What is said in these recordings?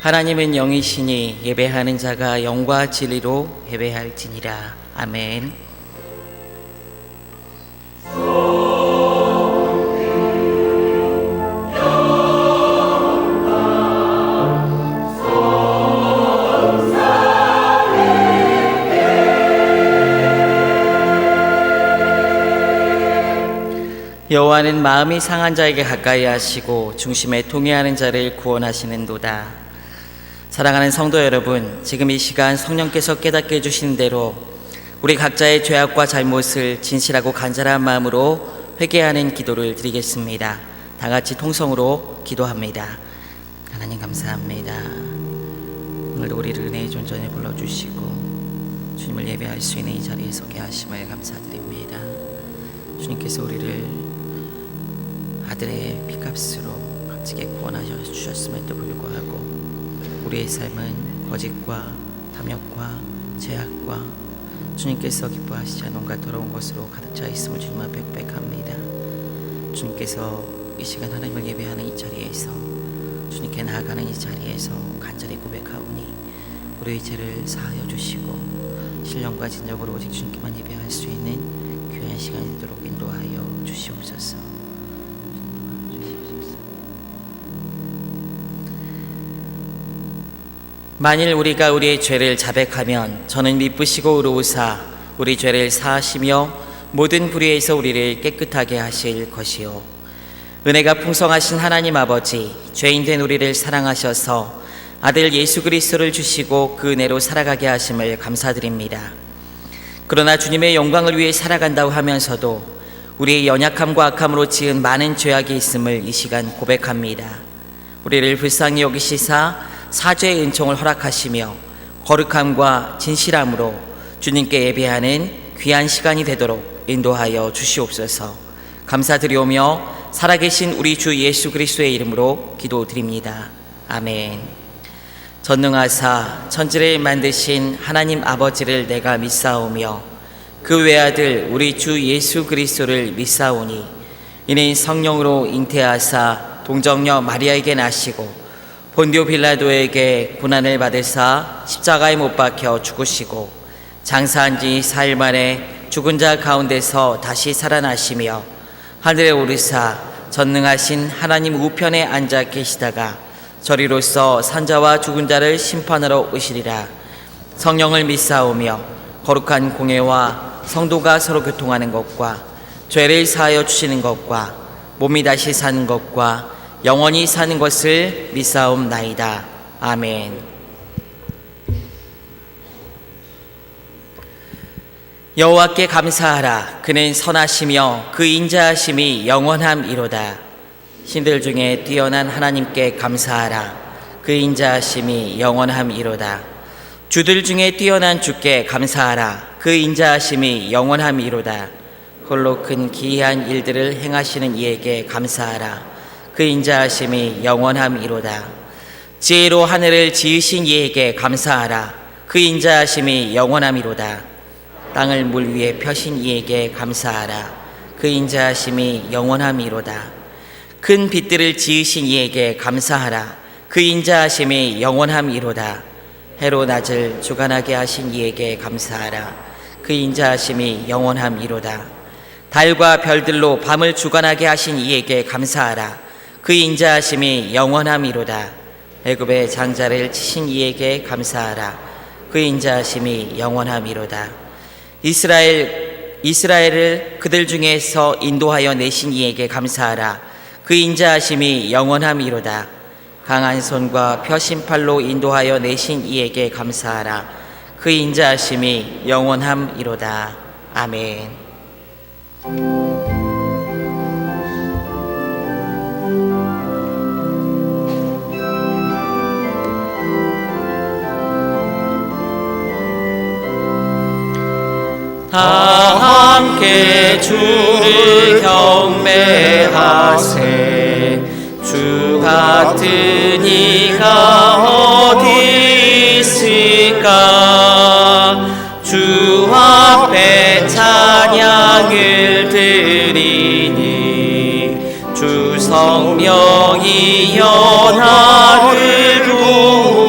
하나님은 영이시니 예배하는 자가 영과 진리로 예배할지니라. 아멘. 여호와는 마음이 상한 자에게 가까이 하시고 중심에 통회하는 자를 구원하시는도다. 사랑하는 성도 여러분, 지금 이 시간 성령께서 깨닫게 해주시는 대로 우리 각자의 죄악과 잘못을 진실하고 간절한 마음으로 회개하는 기도를 드리겠습니다. 다 같이 통성으로 기도합니다. 하나님 감사합니다. 오늘도 우리를 은혜의 존전에 불러주시고 주님을 예배할 수 있는 이 자리에 서게 하심을 감사드립니다. 주님께서 우리를 아들의 피값으로 값지게 구원하셔 주셨음에도 불구하고 우리의 삶은 거짓과 탐욕과 죄악과 주님께서 기뻐하시지 않은 온갖 더러운 것으로 가득 차 있음을 주님 앞에 고백합니다. 주님께서 이 시간 하나님을 예배하는 이 자리에서 주님께 나아가는 이 자리에서 간절히 고백하오니 우리의 죄를 사하여 주시고 신령과 진정으로 오직 주님께만 예배할 수 있는 귀한 시간이 되도록 인도하여 주시옵소서. 만일 우리가 우리의 죄를 자백하면 저는 미쁘시고 의로우사 우리 죄를 사하시며 모든 불의에서 우리를 깨끗하게 하실 것이요 은혜가 풍성하신 하나님 아버지, 죄인된 우리를 사랑하셔서 아들 예수 그리스도를 주시고 그 은혜로 살아가게 하심을 감사드립니다. 그러나 주님의 영광을 위해 살아간다고 하면서도 우리의 연약함과 악함으로 지은 많은 죄악이 있음을 이 시간 고백합니다. 우리를 불쌍히 여기시사 사죄의 은총을 허락하시며 거룩함과 진실함으로 주님께 예배하는 귀한 시간이 되도록 인도하여 주시옵소서. 감사드리오며 살아계신 우리 주 예수 그리스도의 이름으로 기도드립니다. 아멘. 전능하사 천지를 만드신 하나님 아버지를 내가 믿사오며 그 외아들 우리 주 예수 그리스도를 믿사오니 이는 성령으로 잉태하사 동정녀 마리아에게 나시고 본디오 빌라도에게 고난을 받으사 십자가에 못 박혀 죽으시고 장사한 지 4일 만에 죽은 자 가운데서 다시 살아나시며 하늘에 오르사 전능하신 하나님 우편에 앉아 계시다가 저리로서 산자와 죽은 자를 심판하러 오시리라. 성령을 믿사오며 거룩한 공예와 성도가 서로 교통하는 것과 죄를 사하여 주시는 것과 몸이 다시 사는 것과 영원히 사는 것을 믿사옵나이다. 아멘. 여호와께 감사하라. 그는 선하시며 그 인자하심이 영원함이로다. 신들 중에 뛰어난 하나님께 감사하라. 그 인자하심이 영원함이로다. 주들 중에 뛰어난 주께 감사하라. 그 인자하심이 영원함이로다. 홀로 큰 기이한 일들을 행하시는 이에게 감사하라. 그 인자하심이 영원함이로다. 지혜로 하늘을 지으신 이에게 감사하라. 그 인자하심이 영원함이로다. 땅을 물 위에 펴신 이에게 감사하라. 그 인자하심이 영원함이로다. 큰 빛들을 지으신 이에게 감사하라. 그 인자하심이 영원함이로다. 해로 낮을 주관하게 하신 이에게 감사하라. 그 인자하심이 영원함이로다. 달과 별들로 밤을 주관하게 하신 이에게 감사하라. 그 인자하심이 영원함이로다. 애굽의 장자를 치신 이에게 감사하라. 그 인자하심이 영원함이로다. 이스라엘을 그들 중에서 인도하여 내신 이에게 감사하라. 그 인자하심이 영원함이로다. 강한 손과 펴신 팔로 인도하여 내신 이에게 감사하라. 그 인자하심이 영원함이로다. 아멘. 다 함께 주를 경배하세. 주 같은 이가 어디 있을까. 주 앞에 찬양을 드리니 주 성령이여 나를 도우소서.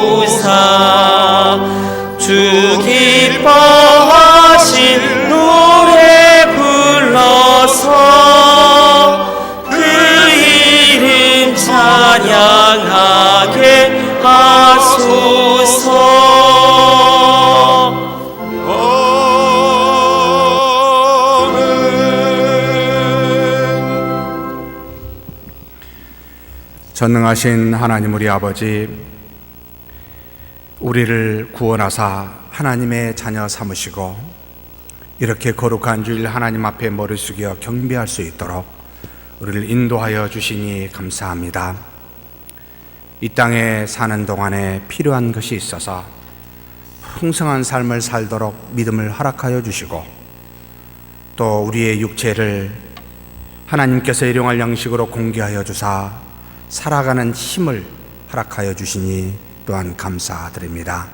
전능하신 하나님 우리 아버지, 우리를 구원하사 하나님의 자녀 삼으시고 이렇게 거룩한 주일 하나님 앞에 머리 숙여 경배할 수 있도록 우리를 인도하여 주시니 감사합니다. 이 땅에 사는 동안에 필요한 것이 있어서 풍성한 삶을 살도록 믿음을 허락하여 주시고, 또 우리의 육체를 하나님께서 일용할 양식으로 공개하여 주사 살아가는 힘을 허락하여 주시니 또한 감사드립니다.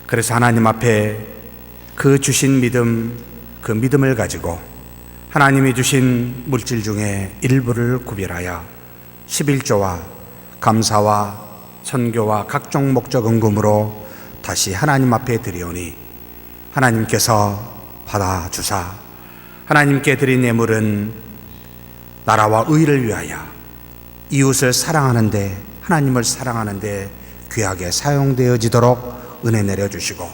그래서 하나님 앞에 그 주신 믿음, 그 믿음을 가지고 하나님이 주신 물질 중에 일부를 구별하여 11조와 감사와 선교와 각종 목적 헌금으로 다시 하나님 앞에 드리오니 하나님께서 받아주사 하나님께 드린 예물은 나라와 의를 위하여 이웃을 사랑하는데, 하나님을 사랑하는데 귀하게 사용되어지도록 은혜 내려주시고,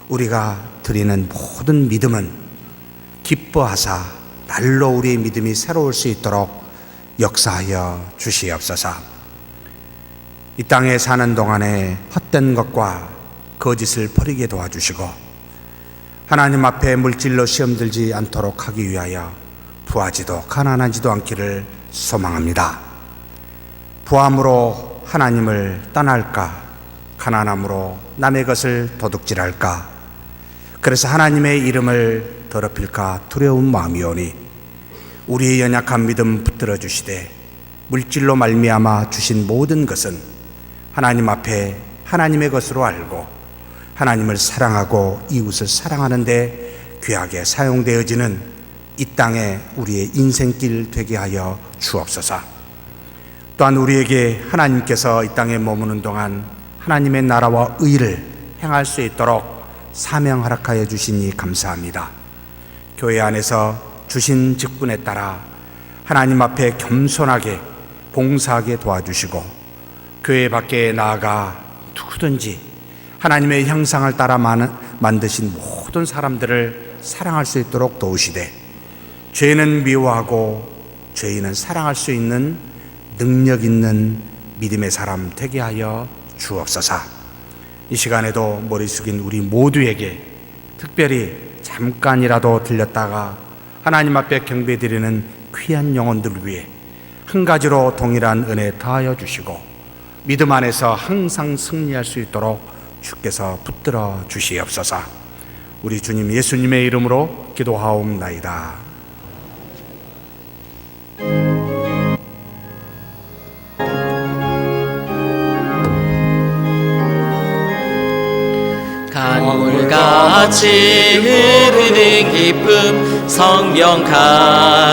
우리가 드리는 모든 믿음은 기뻐하사 날로 우리의 믿음이 새로울 수 있도록 역사하여 주시옵소서. 이 땅에 사는 동안에 헛된 것과 거짓을 버리게 도와주시고, 하나님 앞에 물질로 시험 들지 않도록 하기 위하여 부하지도 가난하지도 않기를 소망합니다. 부함으로 하나님을 떠날까, 가난함으로 남의 것을 도둑질할까, 그래서 하나님의 이름을 더럽힐까 두려운 마음이 오니 우리의 연약한 믿음 붙들어 주시되, 물질로 말미암아 주신 모든 것은 하나님 앞에 하나님의 것으로 알고 하나님을 사랑하고 이웃을 사랑하는 데 귀하게 사용되어지는 이 땅에 우리의 인생길 되게 하여 주옵소서. 또한 우리에게 하나님께서 이 땅에 머무는 동안 하나님의 나라와 의를 행할 수 있도록 사명 허락하여 주시니 감사합니다. 교회 안에서 주신 직분에 따라 하나님 앞에 겸손하게 봉사하게 도와주시고, 교회 밖에 나아가 누구든지 하나님의 형상을 따라 만드신 모든 사람들을 사랑할 수 있도록 도우시되, 죄는 미워하고 죄인은 사랑할 수 있는 능력 있는 믿음의 사람 되게 하여 주옵소서. 이 시간에도 머리 숙인 우리 모두에게 특별히 잠깐이라도 들렸다가 하나님 앞에 경배드리는 귀한 영혼들 위해 한 가지로 동일한 은혜 더하여 주시고, 믿음 안에서 항상 승리할 수 있도록 주께서 붙들어 주시옵소서. 우리 주님 예수님의 이름으로 기도하옵나이다. 강물같이 흐르는 기쁨 성령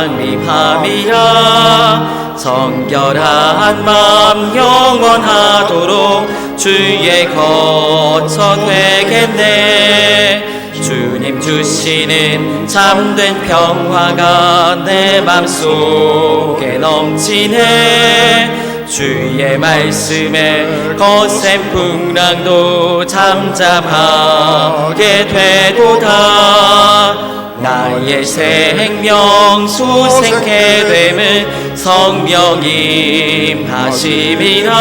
강림함이라. 정결한 마음 영원하도록 주의 거처 되겠네. 주님 주시는 참된 평화가 내 맘속에 넘치네. 주의 말씀에 거센 풍랑도 잠잠하게 되도다. 나의 생명 소생케 됨은 성령 임하심이라.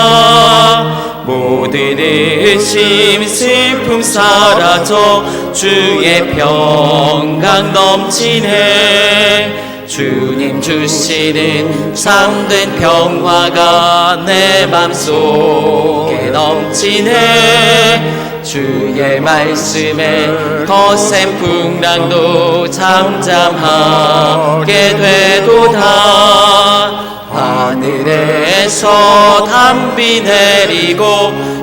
모든 의심 슬픔 사라져 주의 평강 넘치네. 주님 주시는 참된 평화가 내 맘속에 넘치네. 주의 말씀에 거센 풍랑도 잠잠하게 되도다. 하늘에서 담비 내리고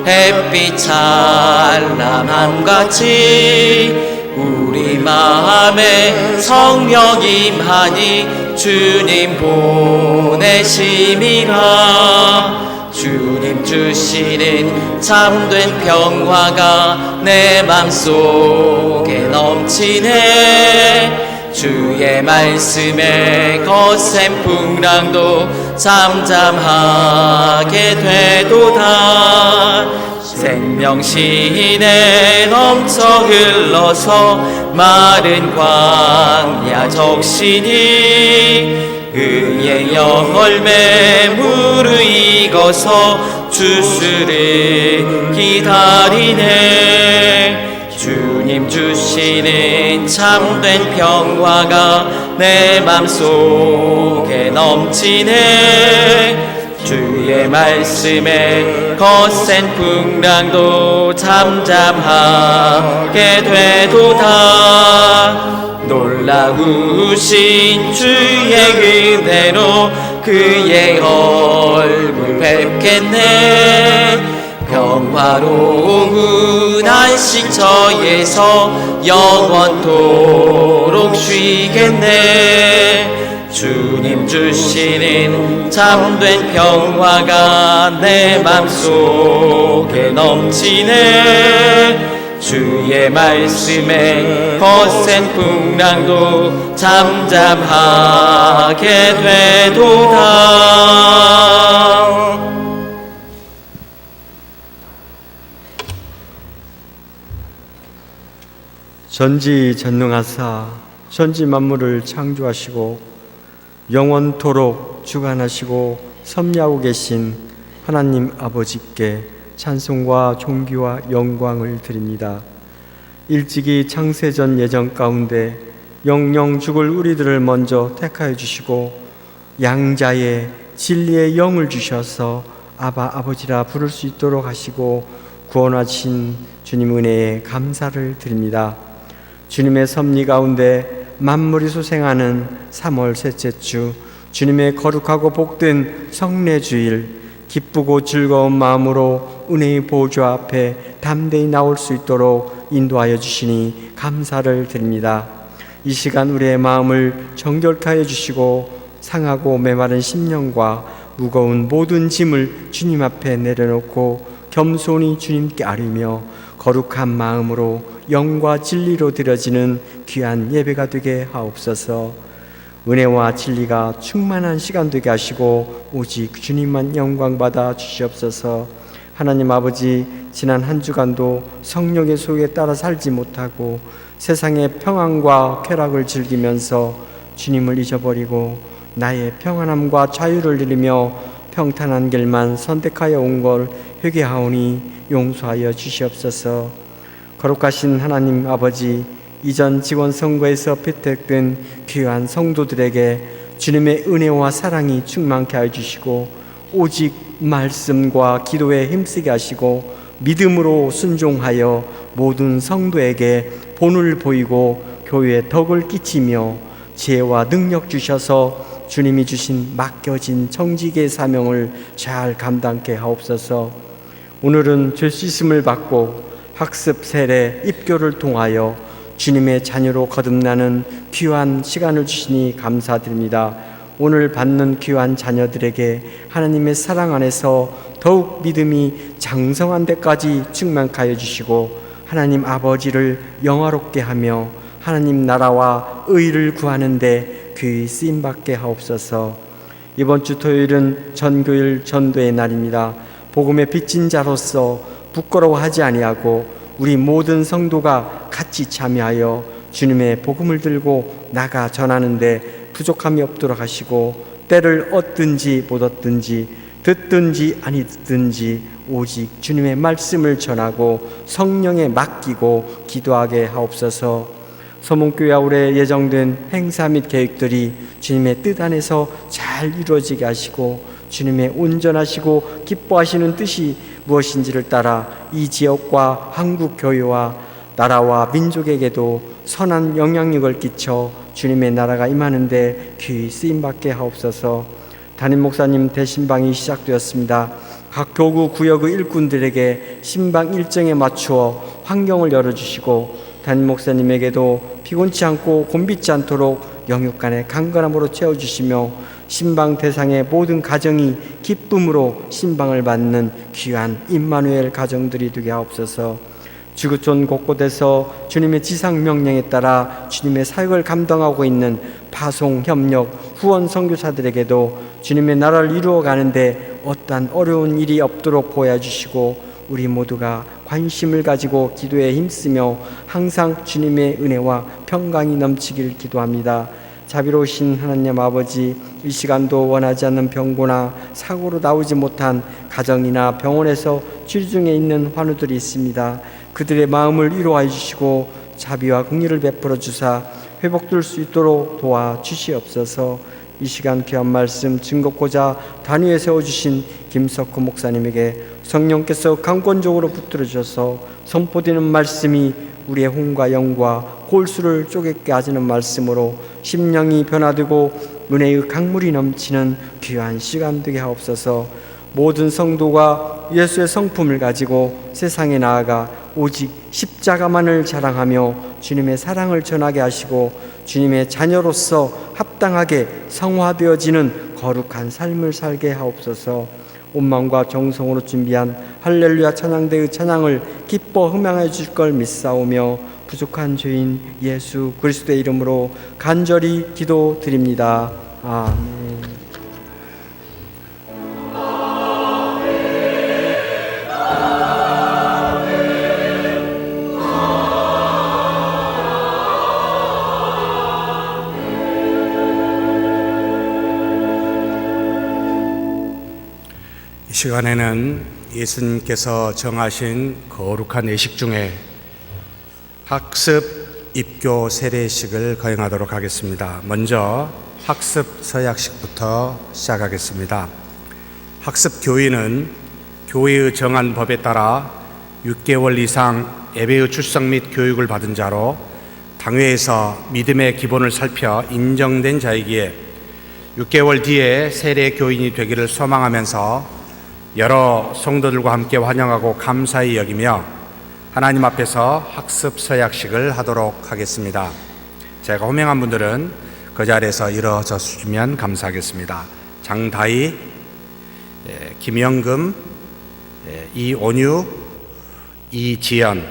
햇빛 찬란함같이 우리 마음에 성령 임하니 주님 보내심이라. 주님 주시는 참된 평화가 내 맘속에 넘치네. 주의 말씀에 거센 풍랑도 잠잠하게 되도다. 생명신에 넘쳐 흘러서 마른 광야 적시니 의의 열매 무르익어서 주수를 기다리네. 주님 주시는 참된 평화가 내 맘속에 넘치네. 주의 말씀에 거센 풍랑도 잠잠하게 되도다. 놀라우신 주의 은혜로 그의 얼굴 뵙겠네. 평화로운 안식처에서 영원토록 쉬겠네. 주님 주시는 참된 평화가 내 맘속에 넘치네. 주의 말씀에 거센 풍랑도 잠잠하게 되도다. 전지전능하사 전지 만물을 창조하시고 영원토록 주관하시고 섭리하고 계신 하나님 아버지께 찬송과 존귀와 영광을 드립니다. 일찍이 창세전 예정 가운데 영영 죽을 우리들을 먼저 택하여 주시고 양자의 진리의 영을 주셔서 아바 아버지라 부를 수 있도록 하시고 구원하신 주님 은혜에 감사를 드립니다. 주님의 섭리 가운데 만물이 소생하는 3월 셋째 주, 주님의 거룩하고 복된 성례주일, 기쁘고 즐거운 마음으로 은혜의 보좌 앞에 담대히 나올 수 있도록 인도하여 주시니 감사를 드립니다. 이 시간 우리의 마음을 정결케 하여 주시고 상하고 메마른 심령과 무거운 모든 짐을 주님 앞에 내려놓고 겸손히 주님께 아뢰며 거룩한 마음으로 영과 진리로 드려지는 귀한 예배가 되게 하옵소서. 은혜와 진리가 충만한 시간 되게 하시고 오직 주님만 영광 받아 주시옵소서. 하나님 아버지, 지난 한 주간도 성령의 소욕에 따라 살지 못하고 세상의 평안과 쾌락을 즐기면서 주님을 잊어버리고 나의 평안함과 자유를 누리며 평탄한 길만 선택하여 온 걸 회개하오니 용서하여 주시옵소서. 거룩하신 하나님 아버지, 이전 지원 선거에서 피택된 귀한 성도들에게 주님의 은혜와 사랑이 충만케 하여 주시고 오직 말씀과 기도에 힘쓰게 하시고 믿음으로 순종하여 모든 성도에게 본을 보이고 교회에 덕을 끼치며 지혜와 능력 주셔서 주님이 주신 맡겨진 청지기의 사명을 잘 감당케 하옵소서. 오늘은 죄 씻음을 받고 학습, 세례, 입교를 통하여 주님의 자녀로 거듭나는 귀한 시간을 주시니 감사드립니다. 오늘 받는 귀한 자녀들에게 하나님의 사랑 안에서 더욱 믿음이 장성한 데까지 충만케 하여 주시고 하나님 아버지를 영화롭게 하며 하나님 나라와 의를 구하는 데 귀히 쓰임받게 하옵소서. 이번 주 토요일은 전교일 전도의 날입니다. 복음의 빚진 자로서 부끄러워하지 아니하고 우리 모든 성도가 같이 참여하여 주님의 복음을 들고 나가 전하는데 부족함이 없도록 하시고 때를 얻든지 못 얻든지 듣든지 아니 듣든지 오직 주님의 말씀을 전하고 성령에 맡기고 기도하게 하옵소서. 서문교회 아울에 예정된 행사 및 계획들이 주님의 뜻 안에서 잘 이루어지게 하시고 주님의 온전하시고 기뻐하시는 뜻이 무엇인지를 따라 이 지역과 한국 교회와 나라와 민족에게도 선한 영향력을 끼쳐 주님의 나라가 임하는데 귀히 쓰임받게 하옵소서. 담임 목사님 대신방이 시작되었습니다. 각 교구 구역의 일꾼들에게 신방 일정에 맞추어 환경을 열어주시고 담임 목사님에게도 피곤치 않고 곤비지 않도록 영육간의 강건함으로 채워주시며 신방 대상의 모든 가정이 기쁨으로 신방을 받는 귀한 임마누엘 가정들이 되게 하옵소서. 지구촌 곳곳에서 주님의 지상 명령에 따라 주님의 사역을 감당하고 있는 파송, 협력, 후원 선교사들에게도 주님의 나라를 이루어가는데 어떠한 어려운 일이 없도록 보여주시고 우리 모두가 관심을 가지고 기도에 힘쓰며 항상 주님의 은혜와 평강이 넘치길 기도합니다. 자비로우신 하나님 아버지, 이 시간도 원하지 않는 병고나 사고로 나오지 못한 가정이나 병원에서 치료 중에 있는 환우들이 있습니다. 그들의 마음을 위로하여 주시고 자비와 긍휼을 베풀어 주사 회복될 수 있도록 도와 주시옵소서. 이 시간 귀한 말씀 증거고자 단위에 세워주신 김석호 목사님에게 성령께서 강권적으로 붙들어 주셔서 선포되는 말씀이 우리의 혼과 영과 골수를 쪼갰게 하시는 말씀으로 심령이 변화되고 은혜의 강물이 넘치는 귀한 시간 되게 하옵소서. 모든 성도가 예수의 성품을 가지고 세상에 나아가 오직 십자가만을 자랑하며 주님의 사랑을 전하게 하시고 주님의 자녀로서 합당하게 성화되어지는 거룩한 삶을 살게 하옵소서. 온 마음과 정성으로 준비한 할렐루야 찬양대의 찬양을 기뻐 흠양해 주실 걸 믿사오며 부족한 죄인 예수 그리스도의 이름으로 간절히 기도드립니다. 아멘. 이 시간에는 예수님께서 정하신 거룩한 예식 중에 학습 입교 세례식을 거행하도록 하겠습니다. 먼저 학습 서약식부터 시작하겠습니다. 학습 교인은 교회의 정한 법에 따라 6개월 이상 예배의 출석 및 교육을 받은 자로 당회에서 믿음의 기본을 살펴 인정된 자이기에 6개월 뒤에 세례 교인이 되기를 소망하면서 여러 성도들과 함께 환영하고 감사히 여기며 하나님 앞에서 학습 서약식을 하도록 하겠습니다. 제가 호명한 분들은 그 자리에서 일어서 주시면 감사하겠습니다. 장다희, 김영금, 이온유, 이지연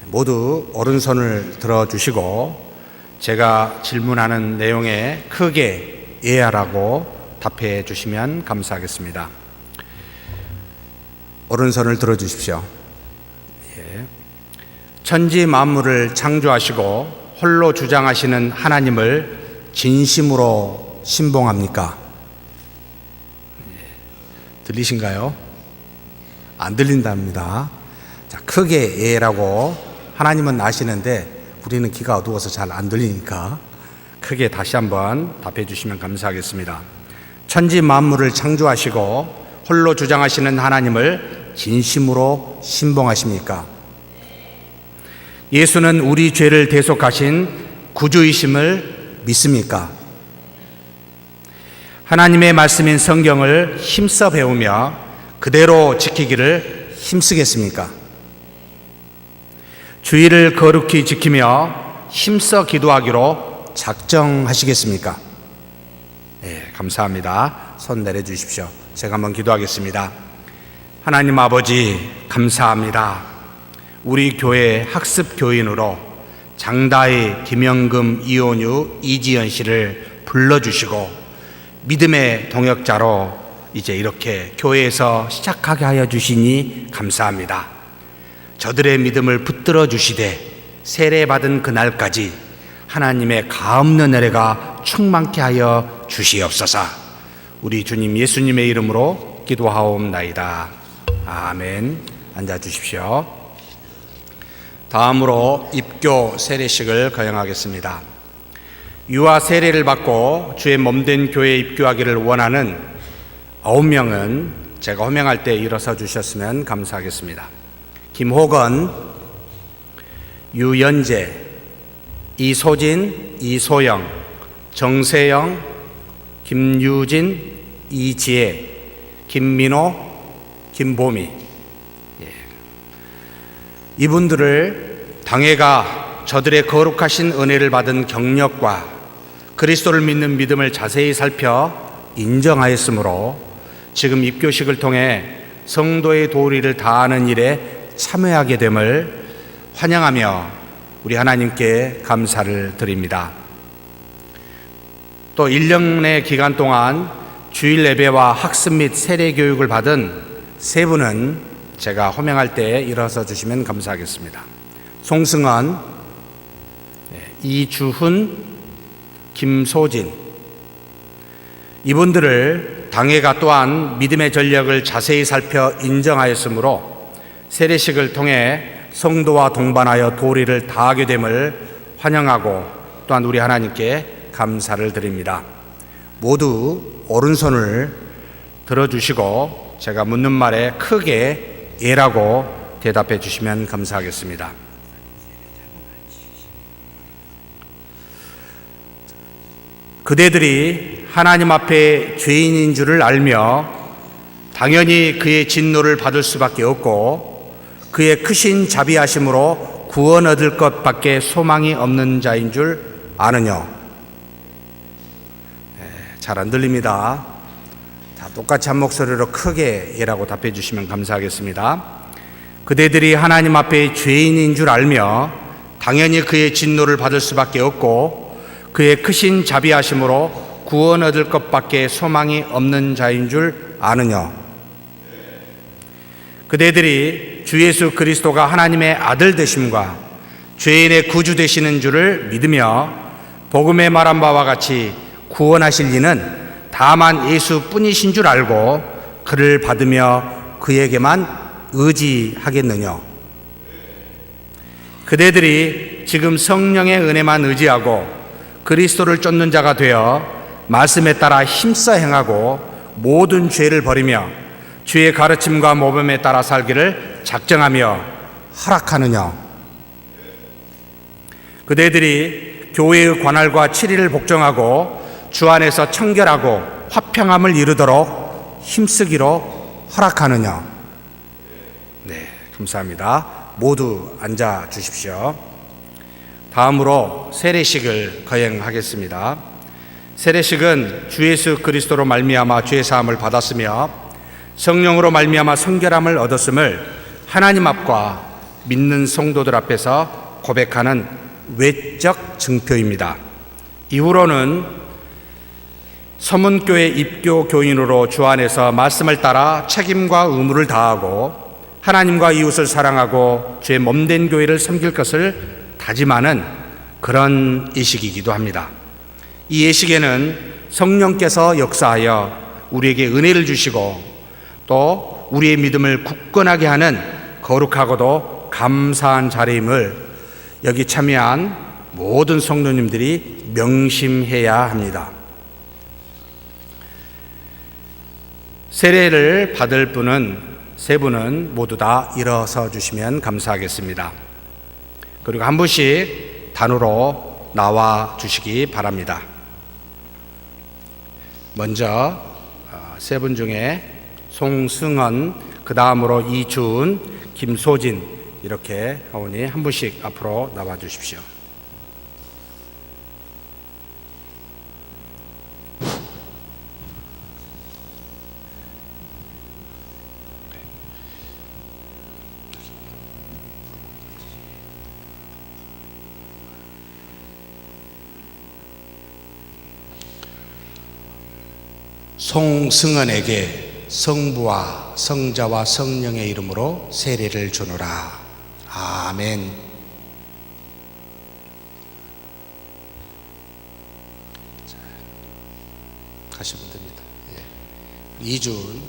모두 오른손을 들어주시고 제가 질문하는 내용에 크게 예하라고 답해 주시면 감사하겠습니다. 오른손을 들어주십시오. 천지 만물을 창조하시고 홀로 주장하시는 하나님을 진심으로 신봉합니까? 들리신가요? 안 들린답니다. 자, 크게 예라고 하나님은 아시는데 우리는 귀가 어두워서 잘 안 들리니까 크게 다시 한번 답해 주시면 감사하겠습니다. 천지 만물을 창조하시고 홀로 주장하시는 하나님을 진심으로 신봉하십니까? 예수는 우리 죄를 대속하신 구주이심을 믿습니까? 하나님의 말씀인 성경을 힘써 배우며 그대로 지키기를 힘쓰겠습니까? 주의를 거룩히 지키며 힘써 기도하기로 작정하시겠습니까? 네, 감사합니다. 손 내려주십시오. 제가 한번 기도하겠습니다. 하나님 아버지 감사합니다. 우리 교회 학습 교인으로 장다희, 김영금, 이온유, 이지연 씨를 불러주시고 믿음의 동역자로 이제 이렇게 교회에서 시작하게 하여 주시니 감사합니다. 저들의 믿음을 붙들어 주시되 세례받은 그날까지 하나님의 가없는 은혜가 충만케 하여 주시옵소서. 우리 주님 예수님의 이름으로 기도하옵나이다. 아멘. 앉아주십시오. 다음으로 입교 세례식을 거행하겠습니다. 유아 세례를 받고 주의 몸된 교회에 입교하기를 원하는 9명은 제가 호명할 때 일어서 주셨으면 감사하겠습니다. 김호건, 유연재, 이소진, 이소영, 정세영, 김유진, 이지혜, 김민호, 김보미. 이분들을 당회가 저들의 거룩하신 은혜를 받은 경력과 그리스도를 믿는 믿음을 자세히 살펴 인정하였으므로 지금 입교식을 통해 성도의 도리를 다하는 일에 참여하게 됨을 환영하며 우리 하나님께 감사를 드립니다. 또 1년의 기간 동안 주일 예배와 학습 및 세례 교육을 받은 세 분은 제가 호명할 때 일어서 주시면 감사하겠습니다. 송승헌, 이주훈, 김소진, 이분들을 당회가 또한 믿음의 전력을 자세히 살펴 인정하였으므로 세례식을 통해 성도와 동반하여 도리를 다하게 됨을 환영하고 또한 우리 하나님께 감사를 드립니다. 모두 오른손을 들어주시고 제가 묻는 말에 크게 예라고 대답해 주시면 감사하겠습니다. 그대들이 하나님 앞에 죄인인 줄을 알며 당연히 그의 진노를 받을 수밖에 없고 그의 크신 자비하심으로 구원 얻을 것밖에 소망이 없는 자인 줄 아느뇨. 잘 안 들립니다. 다 똑같이 한 목소리로 크게 예라고 답해 주시면 감사하겠습니다. 그대들이 하나님 앞에 죄인인 줄 알며 당연히 그의 진노를 받을 수밖에 없고 그의 크신 자비하심으로 구원 얻을 것밖에 소망이 없는 자인 줄 아느뇨. 그대들이 주 예수 그리스도가 하나님의 아들 되심과 죄인의 구주 되시는 줄을 믿으며 복음에 말한 바와 같이 구원하실 이는 다만 예수뿐이신 줄 알고 그를 받으며 그에게만 의지하겠느뇨. 그대들이 지금 성령의 은혜만 의지하고 그리스도를 쫓는 자가 되어 말씀에 따라 힘써 행하고 모든 죄를 버리며 주의 가르침과 모범에 따라 살기를 작정하며 허락하느냐. 그대들이 교회의 관할과 치리를 복종하고 주 안에서 청결하고 화평함을 이루도록 힘쓰기로 허락하느냐. 네, 감사합니다. 모두 앉아 주십시오. 다음으로 세례식을 거행하겠습니다. 세례식은 주 예수 그리스도로 말미암아 죄 사함을 받았으며 성령으로 말미암아 성결함을 얻었음을 하나님 앞과 믿는 성도들 앞에서 고백하는 외적 증표입니다. 이후로는 서문교회 입교 교인으로 주 안에서 말씀을 따라 책임과 의무를 다하고 하나님과 이웃을 사랑하고 주의 몸된 교회를 섬길 것을 다짐하는 그런 예식이기도 합니다. 이 예식에는 성령께서 역사하여 우리에게 은혜를 주시고 또 우리의 믿음을 굳건하게 하는 거룩하고도 감사한 자리임을 여기 참여한 모든 성도님들이 명심해야 합니다. 세례를 받을 분은 세 분은 모두 다 일어서 주시면 감사하겠습니다. 그리고 한 분씩 단으로 나와 주시기 바랍니다. 먼저 세 분 중에 송승헌, 그 다음으로 이준, 김소진 이렇게 하오니 한 분씩 앞으로 나와 주십시오. 송승헌에게 성부와 성자와 성령의 이름으로 세례를 주노라. 아멘. 자, 가시면 됩니다. 예. 이준,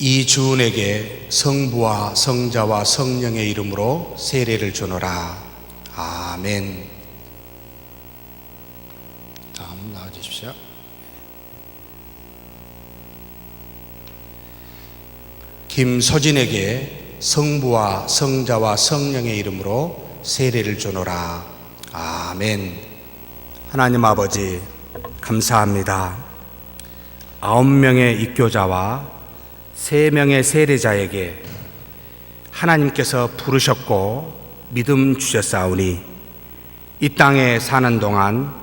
이준에게 성부와 성자와 성령의 이름으로 세례를 주노라. 아멘. 다음 나와주십시오. 김서진에게 성부와 성자와 성령의 이름으로 세례를 주노라. 아멘. 하나님 아버지 감사합니다. 9명의 입교자와 3명의 세례자에게 하나님께서 부르셨고 믿음 주셨사오니 이 땅에 사는 동안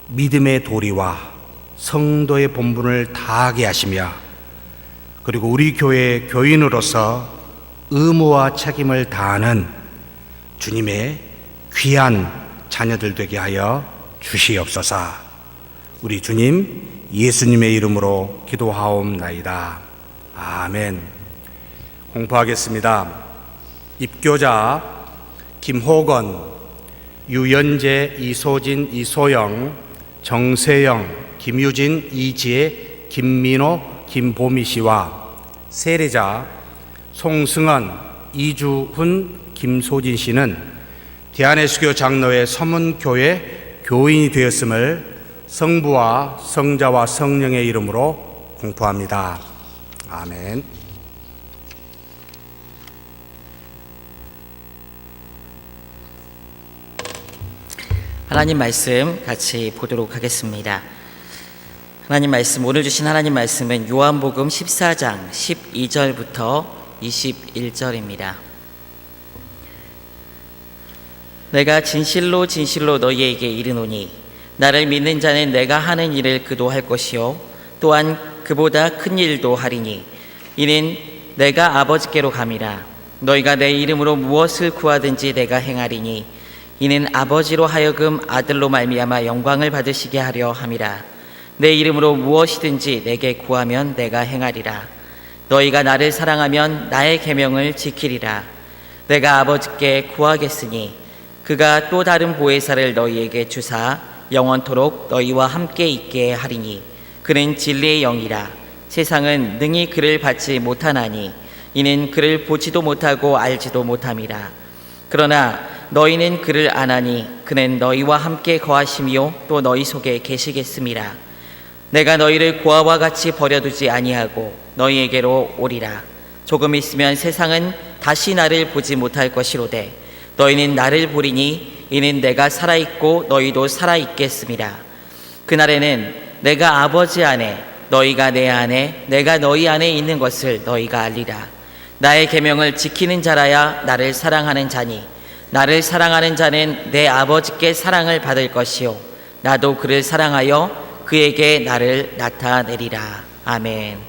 믿음의 도리와 성도의 본분을 다하게 하시며 그리고 우리 교회 교인으로서 의무와 책임을 다하는 주님의 귀한 자녀들 되게 하여 주시옵소서. 우리 주님 예수님의 이름으로 기도하옵나이다. 아멘. 공포하겠습니다. 입교자 김호건, 유연재, 이소진, 이소영, 정세영, 김유진, 이지혜, 김민호, 김보미 씨와 세례자 송승헌, 이주훈, 김소진 씨는 대한예수교 장로회 서문교회 교인이 되었음을 성부와 성자와 성령의 이름으로 공포합니다. 아멘. 하나님 말씀 같이 보도록 하겠습니다. 하나님 말씀, 오늘 주신 하나님 말씀은 요한복음 14장 12절부터 21절입니다. 내가 진실로 진실로 너희에게 이르노니 나를 믿는 자는 내가 하는 일을 그도 할 것이요 또한 그보다 큰 일도 하리니 이는 내가 아버지께로 감이라. 너희가 내 이름으로 무엇을 구하든지 내가 행하리니 이는 아버지로 하여금 아들로 말미암아 영광을 받으시게 하려 함이라. 내 이름으로 무엇이든지 내게 구하면 내가 행하리라. 너희가 나를 사랑하면 나의 계명을 지키리라. 내가 아버지께 구하겠으니 그가 또 다른 보혜사를 너희에게 주사 영원토록 너희와 함께 있게 하리니 그는 진리의 영이라. 세상은 능히 그를 받지 못하나니 이는 그를 보지도 못하고 알지도 못함이라. 그러나 너희는 그를 아나니 그는 너희와 함께 거하시며 또 너희 속에 계시겠음이라. 내가 너희를 고아와 같이 버려두지 아니하고 너희에게로 오리라. 조금 있으면 세상은 다시 나를 보지 못할 것이로되 너희는 나를 보리니 이는 내가 살아있고 너희도 살아있겠음이라. 그날에는 내가 아버지 안에 너희가 내 안에 내가 너희 안에 있는 것을 너희가 알리라. 나의 계명을 지키는 자라야 나를 사랑하는 자니 나를 사랑하는 자는 내 아버지께 사랑을 받을 것이요 나도 그를 사랑하여 그에게 나를 나타내리라. 아멘.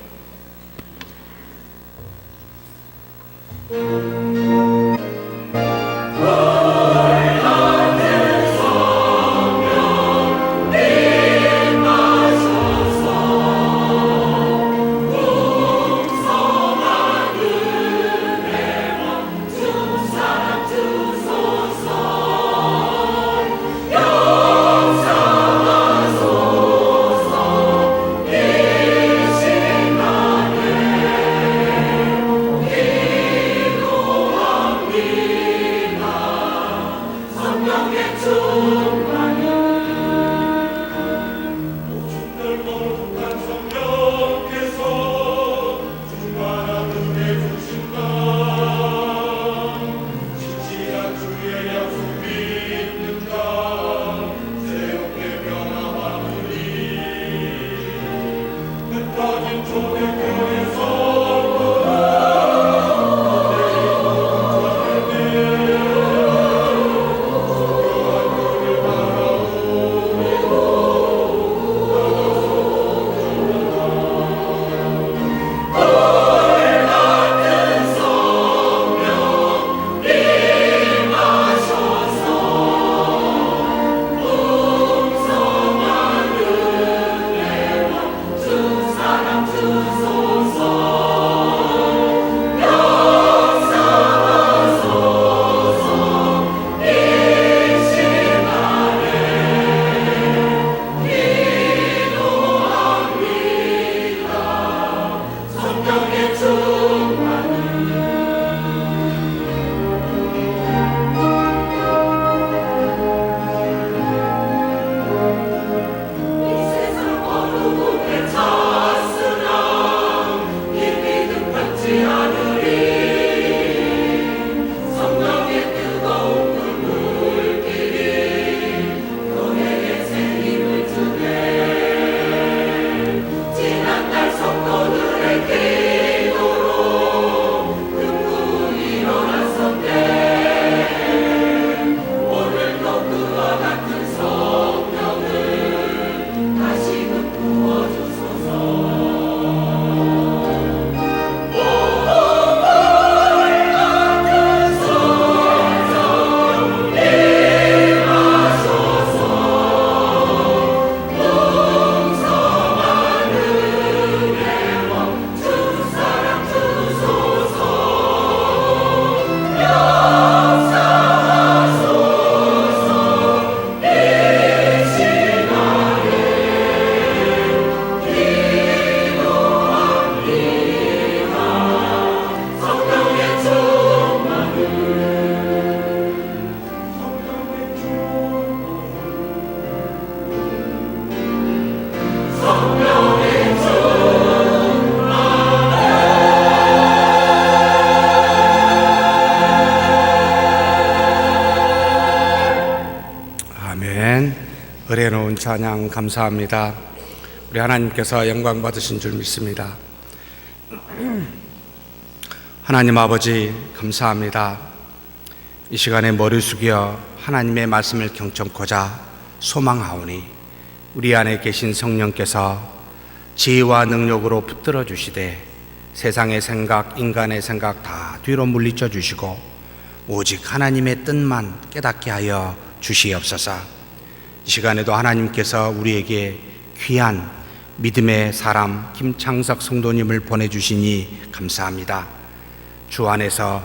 드려놓은 찬양 감사합니다. 우리 하나님께서 영광 받으신 줄 믿습니다. 하나님 아버지 감사합니다. 이 시간에 머리 숙여 하나님의 말씀을 경청코자 소망하오니 우리 안에 계신 성령께서 지혜와 능력으로 붙들어 주시되 세상의 생각, 인간의 생각 다 뒤로 물리쳐 주시고 오직 하나님의 뜻만 깨닫게 하여 주시옵소서. 이 시간에도 하나님께서 우리에게 귀한 믿음의 사람 김창석 성도님을 보내주시니 감사합니다. 주 안에서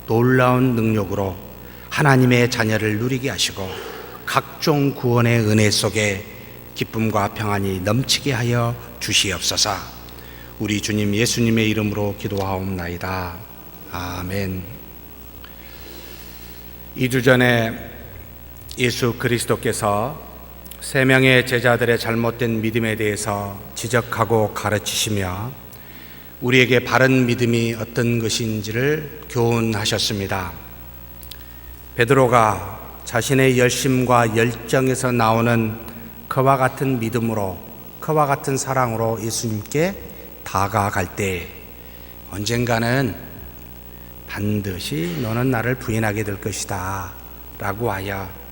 놀라운 능력으로 하나님의 자녀를 누리게 하시고 각종 구원의 은혜 속에 기쁨과 평안이 넘치게 하여 주시옵소서. 우리 주님 예수님의 이름으로 기도하옵나이다. 아멘. 2주 전에 예수 그리스도께서 3명의 제자들의 잘못된 믿음에 대해서 지적하고 가르치시며 우리에게 바른 믿음이 어떤 것인지를 교훈하셨습니다. 베드로가 자신의 열심과 열정에서 나오는 그와 같은 믿음으로, 그와 같은 사랑으로 예수님께 다가갈 때 언젠가는 반드시 너는 나를 부인하게 될 것이다 라고 하여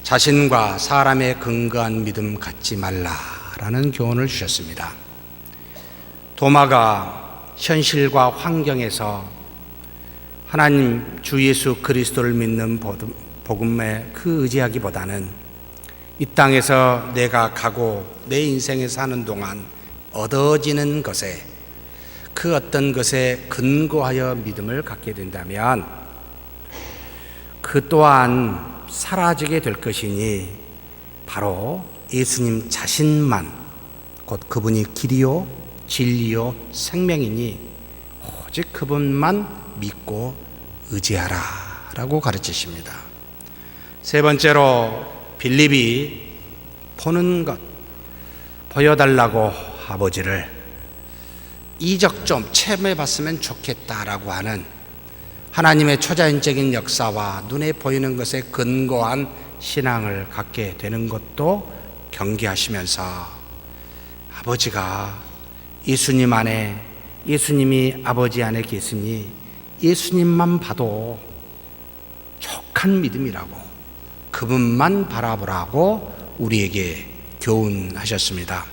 자신과 사람의 근거한 믿음 갖지 말라라는 교훈을 주셨습니다. 도마가 현실과 환경에서 하나님 주 예수 그리스도를 믿는 복음에 의지하기보다는 이 땅에서 내가 가고 내 인생에 사는 동안 얻어지는 것에 그 어떤 것에 근거하여 믿음을 갖게 된다면 그 또한 사라지게 될 것이니 바로 예수님 자신만 곧 그분이 길이요 진리요 생명이니 오직 그분만 믿고 의지하라 라고 가르치십니다. 세 번째로 빌립이 보는 것 보여달라고 아버지를 이적 좀 체험해 봤으면 좋겠다라고 하는 하나님의 초자연적인 역사와 눈에 보이는 것에 근거한 신앙을 갖게 되는 것도 경계하시면서 아버지가 예수님 안에, 예수님이 아버지 안에 계시니 예수님만 봐도 족한 믿음이라고 그분만 바라보라고 우리에게 교훈하셨습니다.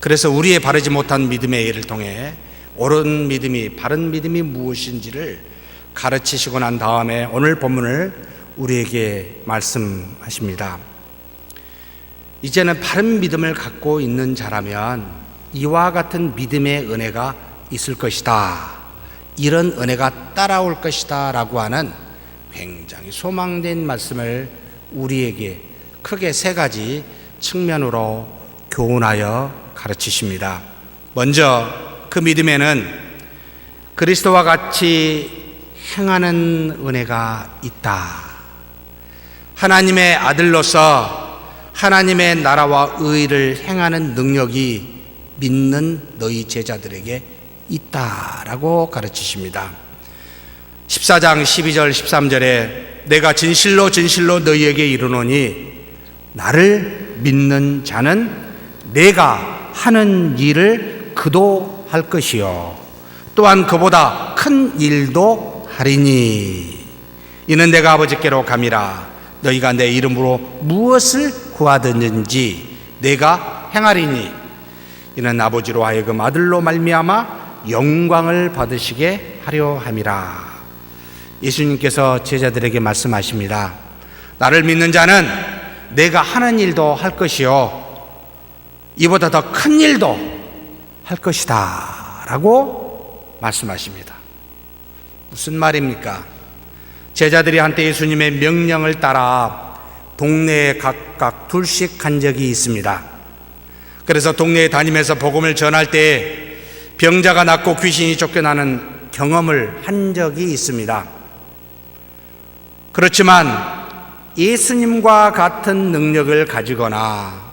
그래서 우리의 바르지 못한 믿음의 예를 통해 옳은 믿음이, 바른 믿음이 무엇인지를 가르치시고 난 다음에 오늘 본문을 우리에게 말씀하십니다. 이제는 바른 믿음을 갖고 있는 자라면 이와 같은 믿음의 은혜가 있을 것이다, 이런 은혜가 따라올 것이다 라고 하는 굉장히 소망된 말씀을 우리에게 크게 3가지 측면으로 교훈하여 가르치십니다. 먼저 그 믿음에는 그리스도와 같이 행하는 은혜가 있다. 하나님의 아들로서 하나님의 나라와 의를 행하는 능력이 믿는 너희 제자들에게 있다라고 가르치십니다. 14장 12절 13절에 내가 진실로 진실로 너희에게 이르노니 나를 믿는 자는 내가 하는 일을 그도 할 것이요 또한 그보다 큰 일도 하리니 이는 내가 아버지께로 감이라 너희가 내 이름으로 무엇을 구하든지 내가 행하리니 이는 아버지로 하여금 아들로 말미암아 영광을 받으시게 하려 함이라. 예수님께서 제자들에게 말씀하십니다. 나를 믿는 자는 내가 하는 일도 할 것이요 이보다 더 큰 일도 할 것이다 라고 말씀하십니다. 무슨 말입니까? 제자들이 한때 예수님의 명령을 따라 동네에 각각 둘씩 간 적이 있습니다. 그래서 동네에 다니면서 복음을 전할 때 병자가 낫고 귀신이 쫓겨나는 경험을 한 적이 있습니다. 그렇지만 예수님과 같은 능력을 가지거나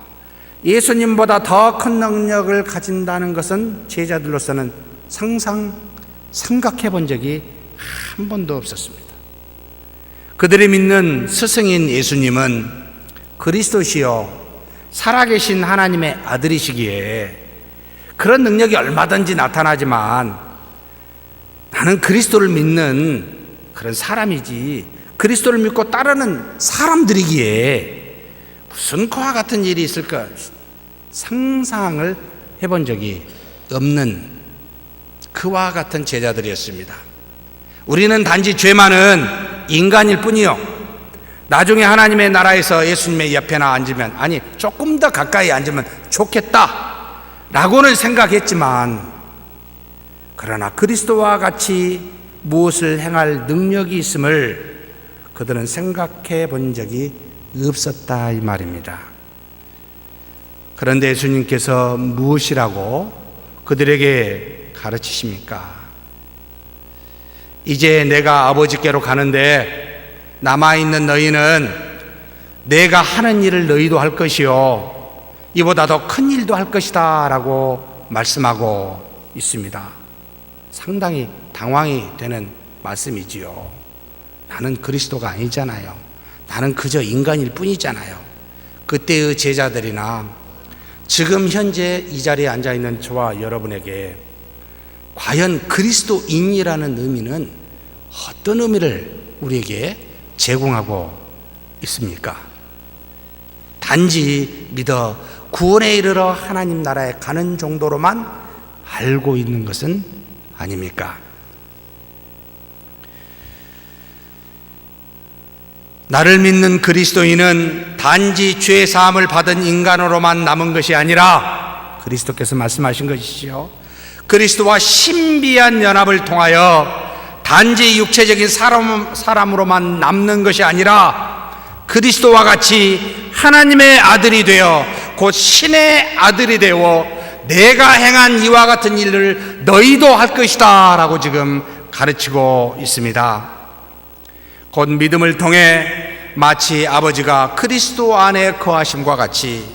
예수님보다 더 큰 능력을 가진다는 것은 제자들로서는 생각해 본 적이 한 번도 없었습니다. 그들이 믿는 스승인 예수님은 그리스도시요 살아계신 하나님의 아들이시기에 그런 능력이 얼마든지 나타나지만 나는 그리스도를 믿는 그런 사람이지 그리스도를 믿고 따르는 사람들이기에 무슨 그와 같은 일이 있을까 상상을 해본 적이 없는 그와 같은 제자들이었습니다. 우리는 단지 죄 많은 인간일 뿐이요, 나중에 하나님의 나라에서 예수님의 옆에나 앉으면, 아니 조금 더 가까이 앉으면 좋겠다 라고는 생각했지만, 그러나 그리스도와 같이 무엇을 행할 능력이 있음을 그들은 생각해 본 적이 없었다 이 말입니다. 그런데 예수님께서 무엇이라고 그들에게 가르치십니까? 이제 내가 아버지께로 가는데 남아있는 너희는 내가 하는 일을 너희도 할 것이요 이보다 더 큰 일도 할 것이다 라고 말씀하고 있습니다. 상당히 당황이 되는 말씀이지요. 나는 그리스도가 아니잖아요. 나는 그저 인간일 뿐이잖아요. 그때의 제자들이나 지금 현재 이 자리에 앉아있는 저와 여러분에게 과연 그리스도인이라는 의미는 어떤 의미를 우리에게 제공하고 있습니까? 단지 믿어 구원에 이르러 하나님 나라에 가는 정도로만 알고 있는 것은 아닙니까? 나를 믿는 그리스도인은 단지 죄 사함을 받은 인간으로만 남은 것이 아니라 그리스도께서 말씀하신 것이지요, 그리스도와 신비한 연합을 통하여 단지 육체적인 사람으로만 남는 것이 아니라 그리스도와 같이 하나님의 아들이 되어 곧 신의 아들이 되어 내가 행한 이와 같은 일을 너희도 할 것이다 라고 지금 가르치고 있습니다. 곧 믿음을 통해 마치 아버지가 그리스도 안에 거하심과 같이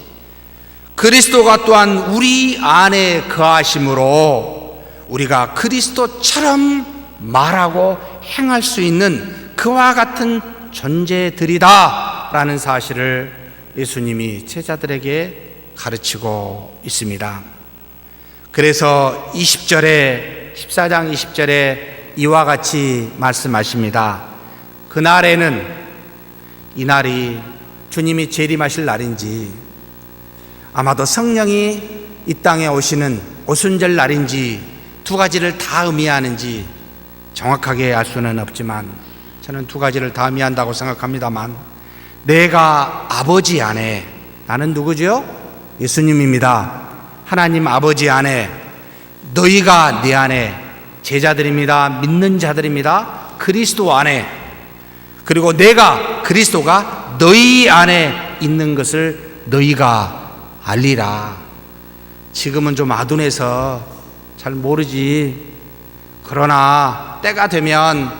그리스도가 또한 우리 안에 거하심으로 우리가 그리스도처럼 말하고 행할 수 있는 그와 같은 존재들이다 라는 사실을 예수님이 제자들에게 가르치고 있습니다. 그래서 14장 20절에 이와 같이 말씀하십니다. 그날에는, 이 날이 주님이 재림하실 날인지 아마도 성령이 이 땅에 오시는 오순절 날인지 두 가지를 다 의미하는지 정확하게 알 수는 없지만 저는 두 가지를 다 의미한다고 생각합니다만, 내가 아버지 안에, 나는 누구죠? 예수님입니다. 하나님 아버지 안에, 너희가 내 안에, 제자들입니다. 믿는 자들입니다. 그리스도 안에, 그리고 내가, 그리스도가 너희 안에 있는 것을 너희가 알리라. 지금은 좀 아둔해서 잘 모르지. 그러나 때가 되면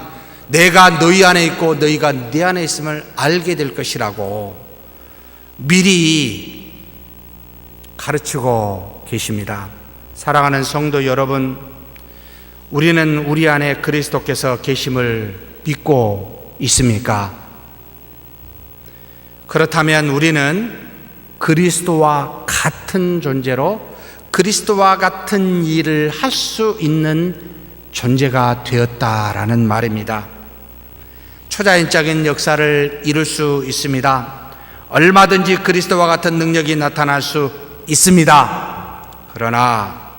내가 너희 안에 있고 너희가 내 안에 있음을 알게 될 것이라고 미리 가르치고 계십니다. 사랑하는 성도 여러분, 우리는 우리 안에 그리스도께서 계심을 믿고 있습니까? 그렇다면 우리는 그리스도와 같은 존재로 그리스도와 같은 일을 할 수 있는 존재가 되었다라는 말입니다. 초자연적인 역사를 이룰 수 있습니다. 얼마든지 그리스도와 같은 능력이 나타날 수 있습니다. 그러나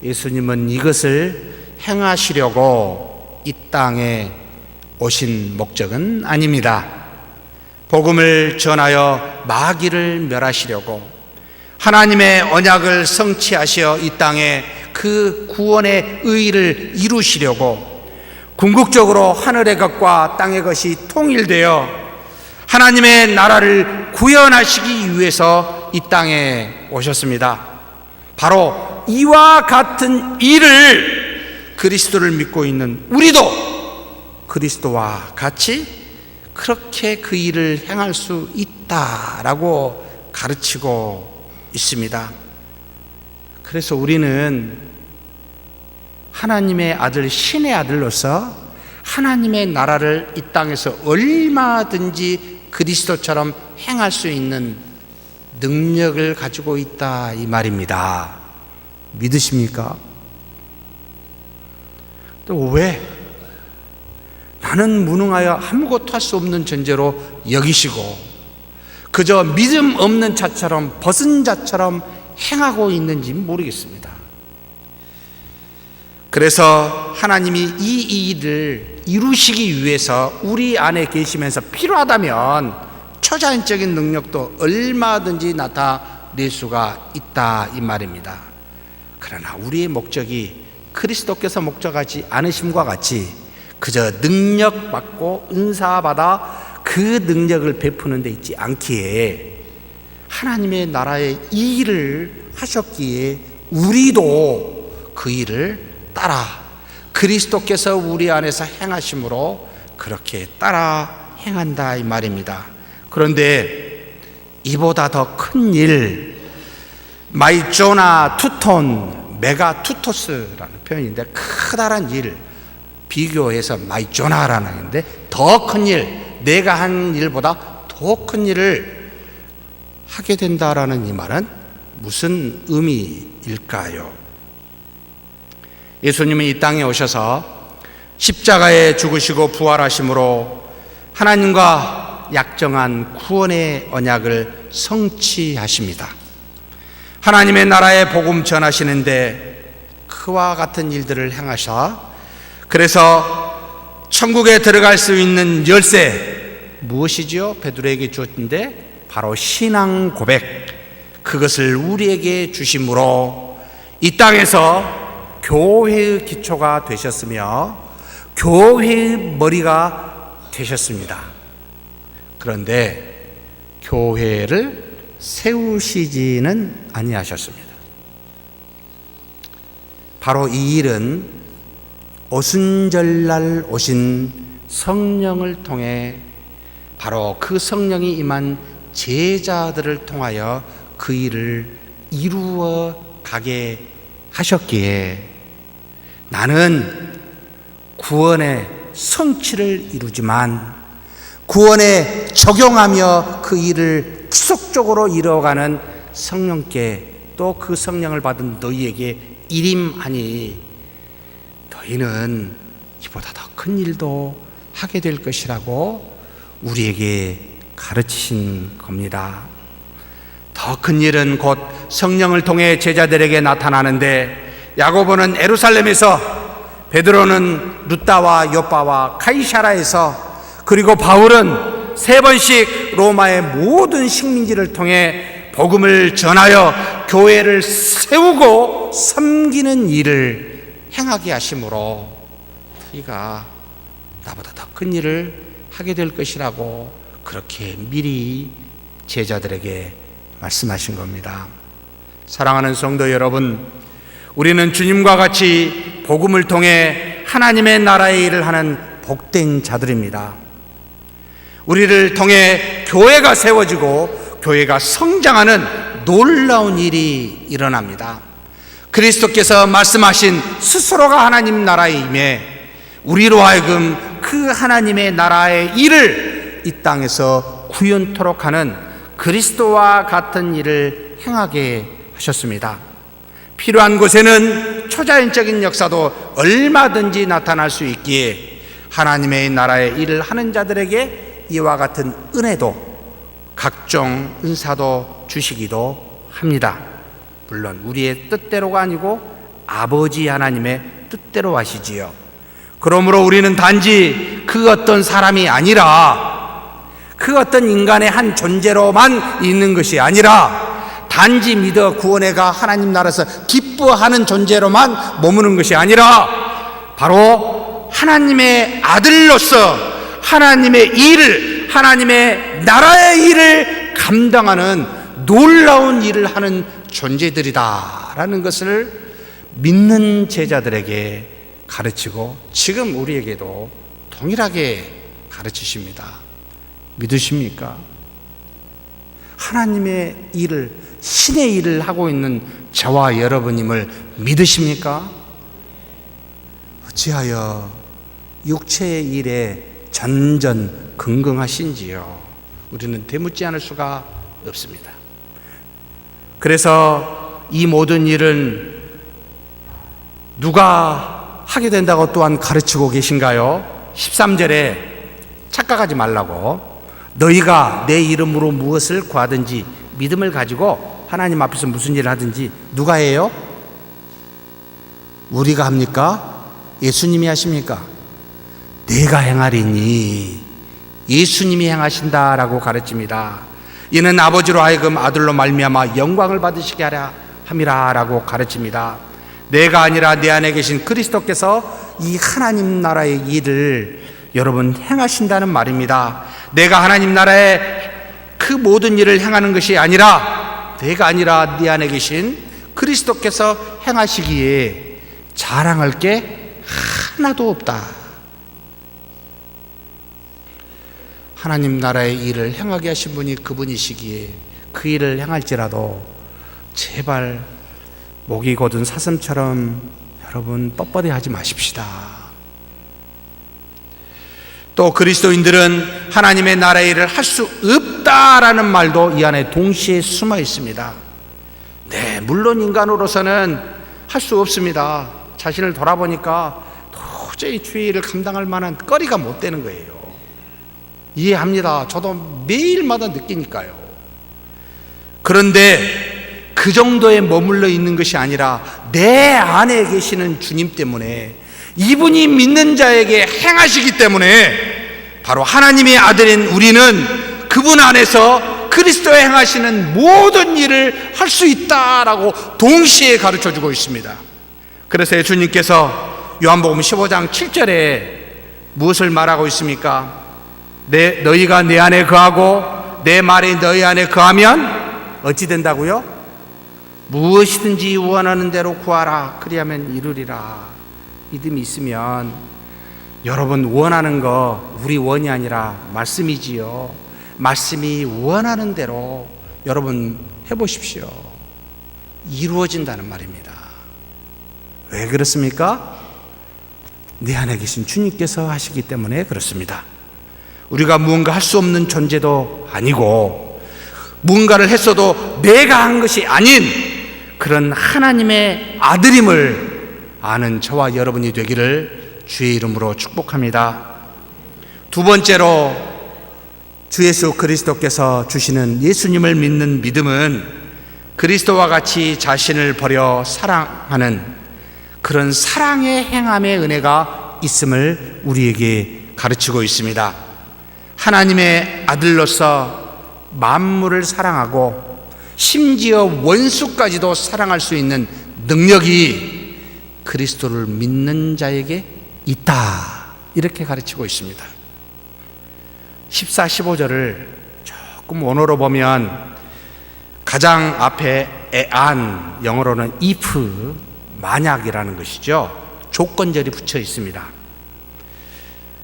예수님은 이것을 행하시려고 이 땅에 오신 목적은 아닙니다. 복음을 전하여 마귀를 멸하시려고, 하나님의 언약을 성취하시어 이 땅에 그 구원의 의의를 이루시려고, 궁극적으로 하늘의 것과 땅의 것이 통일되어 하나님의 나라를 구현하시기 위해서 이 땅에 오셨습니다. 바로 이와 같은 일을 그리스도를 믿고 있는 우리도 그리스도와 같이 그렇게 그 일을 행할 수 있다라고 가르치고 있습니다. 그래서 우리는 하나님의 아들, 신의 아들로서 하나님의 나라를 이 땅에서 얼마든지 그리스도처럼 행할 수 있는 능력을 가지고 있다 이 말입니다. 믿으십니까? 또 왜? 나는 무능하여 아무것도 할 수 없는 존재로 여기시고 그저 믿음 없는 자처럼 벗은 자처럼 행하고 있는지 모르겠습니다. 그래서 하나님이 이 일을 이루시기 위해서 우리 안에 계시면서 필요하다면 초자연적인 능력도 얼마든지 나타낼 수가 있다 이 말입니다. 그러나 우리의 목적이 그리스도께서 목적하지 않으심과 같이 그저 능력받고 은사받아 그 능력을 베푸는 데 있지 않기에 하나님의 나라의 이 일을 하셨기에 우리도 그 일을 따라 그리스도께서 우리 안에서 행하심으로 그렇게 따라 행한다 이 말입니다. 그런데 이보다 더 큰 일, 마이조나 투톤 메가 투토스라는 표현인데 크다란 일 비교해서 마이조나라는 건데 더 큰 일, 내가 한 일보다 더 큰 일을 하게 된다라는 이 말은 무슨 의미일까요? 예수님은 이 땅에 오셔서 십자가에 죽으시고 부활하심으로 하나님과 약정한 구원의 언약을 성취하십니다. 하나님의 나라의 복음 전하시는데 그와 같은 일들을 행하셔 그래서 천국에 들어갈 수 있는 열쇠 무엇이지요? 베드로에게 주었는데 바로 신앙 고백, 그것을 우리에게 주심으로 이 땅에서 교회의 기초가 되셨으며 교회의 머리가 되셨습니다. 그런데 교회를 세우시지는 아니하셨습니다. 바로 이 일은 오순절날 오신 성령을 통해 바로 그 성령이 임한 제자들을 통하여 그 일을 이루어 가게 하셨기에 나는 구원의 성취를 이루지만 구원에 적용하며 그 일을 지속적으로 이루어가는 성령께 또 그 성령을 받은 너희에게 일임하니 너희는 이보다 더 큰 일도 하게 될 것이라고 우리에게 가르치신 겁니다. 더 큰 일은 곧 성령을 통해 제자들에게 나타나는데 야고보는 예루살렘에서, 베드로는 루다와 요빠와 카이사라에서, 그리고 바울은 3번씩 로마의 모든 식민지를 통해 복음을 전하여 교회를 세우고 섬기는 일을 행하게 하심으로 너희가 나보다 더 큰 일을 하게 될 것이라고 그렇게 미리 제자들에게 말씀하신 겁니다. 사랑하는 성도 여러분, 우리는 주님과 같이 복음을 통해 하나님의 나라의 일을 하는 복된 자들입니다. 우리를 통해 교회가 세워지고 교회가 성장하는 놀라운 일이 일어납니다. 그리스도께서 말씀하신 스스로가 하나님 나라에 임해 우리로 하여금 그 하나님의 나라의 일을 이 땅에서 구현토록 하는 그리스도와 같은 일을 행하게 하셨습니다. 필요한 곳에는 초자연적인 역사도 얼마든지 나타날 수 있기에 하나님의 나라의 일을 하는 자들에게 이와 같은 은혜도 각종 은사도 주시기도 합니다. 물론 우리의 뜻대로가 아니고 아버지 하나님의 뜻대로 하시지요. 그러므로 우리는 단지 그 어떤 사람이 아니라, 그 어떤 인간의 한 존재로만 있는 것이 아니라, 단지 믿어 구원에 가 하나님 나라에서 기뻐하는 존재로만 머무는 것이 아니라 바로 하나님의 아들로서 하나님의 일을, 하나님의 나라의 일을 감당하는 놀라운 일을 하는 존재들이다라는 것을 믿는 제자들에게 가르치고 지금 우리에게도 동일하게 가르치십니다. 믿으십니까? 하나님의 일을, 신의 일을 하고 있는 저와 여러분임을 믿으십니까? 어찌하여 육체의 일에 전전긍긍하신지요? 우리는 되묻지 않을 수가 없습니다. 그래서 이 모든 일은 누가 하게 된다고 또한 가르치고 계신가요? 13절에 착각하지 말라고, 너희가 내 이름으로 무엇을 구하든지 믿음을 가지고 하나님 앞에서 무슨 일을 하든지 누가 해요? 우리가 합니까? 예수님이 하십니까? 내가 행하리니 예수님이 행하신다라고 가르칩니다. 이는 아버지로 하여금 아들로 말미암아 영광을 받으시게 하라 함이라라고 가르칩니다. 내가 아니라 내 안에 계신 그리스도께서 이 하나님 나라의 일을 여러분 행하신다는 말입니다. 내가 하나님 나라의 그 모든 일을 행하는 것이 아니라 내가 아니라 네 안에 계신 그리스도께서 행하시기에 자랑할 게 하나도 없다. 하나님 나라의 일을 행하게 하신 분이 그분이시기에 그 일을 행할지라도 제발 목이 곧은 사슴처럼 여러분 뻣뻣해 하지 마십시다. 또 그리스도인들은 하나님의 나라의 일을 할 수 없다라는 말도 이 안에 동시에 숨어 있습니다. 네, 물론 인간으로서는 할 수 없습니다. 자신을 돌아보니까 도저히 주의 일을 감당할 만한 거리가 못 되는 거예요. 이해합니다. 저도 매일마다 느끼니까요. 그런데 그 정도에 머물러 있는 것이 아니라 내 안에 계시는 주님 때문에, 이분이 믿는 자에게 행하시기 때문에 바로 하나님의 아들인 우리는 그분 안에서 그리스도의 행하시는 모든 일을 할 수 있다라고 동시에 가르쳐주고 있습니다. 그래서 예수님께서 요한복음 15장 7절에 무엇을 말하고 있습니까? 너희가 내 안에 거하고 내 말이 너희 안에 거하면 어찌 된다고요? 무엇이든지 원하는 대로 구하라, 그리하면 이루리라. 믿음이 있으면 여러분 원하는 거 우리 원이 아니라 말씀이지요. 말씀이 원하는 대로 여러분 해보십시오. 이루어진다는 말입니다. 왜 그렇습니까? 내 안에 계신 주님께서 하시기 때문에 그렇습니다. 우리가 무언가 할 수 없는 존재도 아니고 무언가를 했어도 내가 한 것이 아닌 그런 하나님의 아들임을 아는 저와 여러분이 되기를 주의 이름으로 축복합니다. 두 번째로 주 예수 그리스도께서 주시는 예수님을 믿는 믿음은 그리스도와 같이 자신을 버려 사랑하는 그런 사랑의 행함의 은혜가 있음을 우리에게 가르치고 있습니다. 하나님의 아들로서 만물을 사랑하고 심지어 원수까지도 사랑할 수 있는 능력이 그리스도를 믿는 자에게 있다, 이렇게 가르치고 있습니다. 14, 15절을 조금 원어로 보면 가장 앞에 an, 영어로는 if, 만약이라는 것이죠. 조건절이 붙여 있습니다.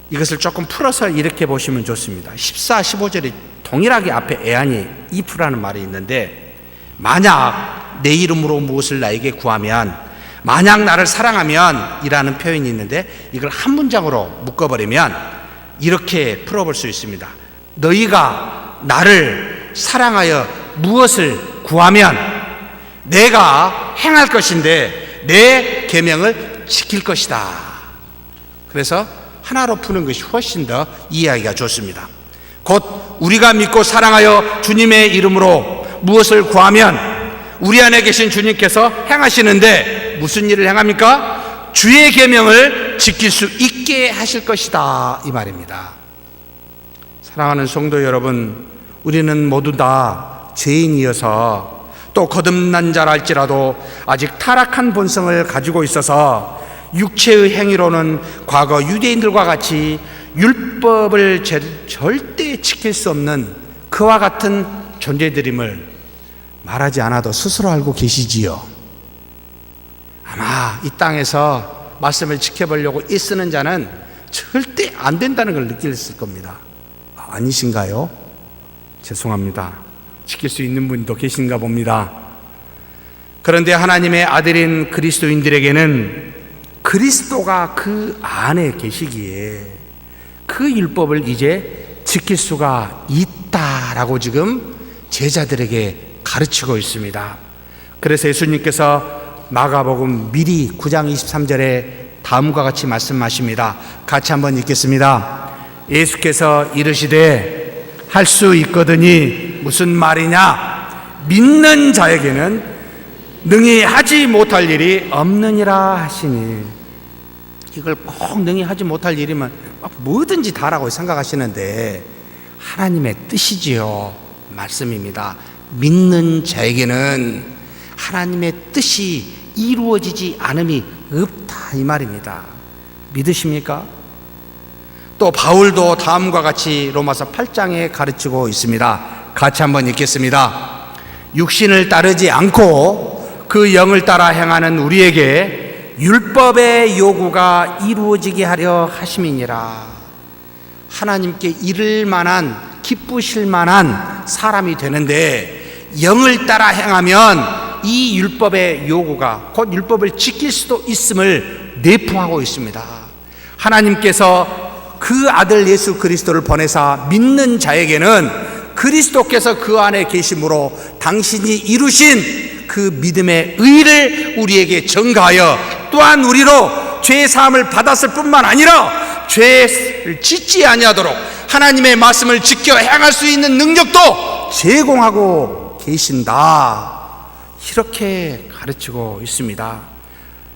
이것을 조금 풀어서 이렇게 보시면 좋습니다. 14, 15절이 동일하게 앞에 an이 if라는 말이 있는데, 만약 내 이름으로 무엇을 나에게 구하면, 만약 나를 사랑하면 이라는 표현이 있는데, 이걸 한 문장으로 묶어버리면 이렇게 풀어볼 수 있습니다. 너희가 나를 사랑하여 무엇을 구하면 내가 행할 것인데 내 계명을 지킬 것이다. 그래서 하나로 푸는 것이 훨씬 더 이해하기가 좋습니다. 곧 우리가 믿고 사랑하여 주님의 이름으로 무엇을 구하면 우리 안에 계신 주님께서 행하시는데 무슨 일을 행합니까? 주의 계명을 지킬 수 있게 하실 것이다, 이 말입니다. 사랑하는 성도 여러분, 우리는 모두 다 죄인이어서 또 거듭난 자랄지라도 아직 타락한 본성을 가지고 있어서 육체의 행위로는 과거 유대인들과 같이 율법을 절대 지킬 수 없는 그와 같은 존재들임을 말하지 않아도 스스로 알고 계시지요. 아마 이 땅에서 말씀을 지켜보려고 애쓰는 자는 절대 안 된다는 걸 느꼈을 겁니다. 아니신가요? 죄송합니다. 지킬 수 있는 분도 계신가 봅니다. 그런데 하나님의 아들인 그리스도인들에게는 그리스도가 그 안에 계시기에 그 율법을 이제 지킬 수가 있다라고 지금 제자들에게 가르치고 있습니다. 그래서 예수님께서 마가복음 미리 9장 23절에 다음과 같이 말씀하십니다. 같이 한번 읽겠습니다. 예수께서 이르시되 할 수 있거든이 무슨 말이냐? 믿는 자에게는 능히 하지 못할 일이 없느니라 하시니. 이걸 꼭 능히 하지 못할 일이면 뭐든지 다라고 생각하시는데 하나님의 뜻이지요. 말씀입니다. 믿는 자에게는 하나님의 뜻이 이루어지지 않음이 없다 이 말입니다. 믿으십니까? 또 바울도 다음과 같이 로마서 8장에 가르치고 있습니다. 같이 한번 읽겠습니다. 육신을 따르지 않고 그 영을 따라 행하는 우리에게 율법의 요구가 이루어지게 하려 하심이니라. 하나님께 이를 만한 기쁘실 만한 사람이 되는데 영을 따라 행하면 이 율법의 요구가 곧 율법을 지킬 수도 있음을 내포하고 있습니다. 하나님께서 그 아들 예수 그리스도를 보내사 믿는 자에게는 그리스도께서 그 안에 계심으로 당신이 이루신 그 믿음의 의를 우리에게 전가하여 또한 우리로 죄 사함을 받았을 뿐만 아니라 죄를 짓지 아니하도록 하나님의 말씀을 지켜 행할 수 있는 능력도 제공하고 계신다. 이렇게 가르치고 있습니다.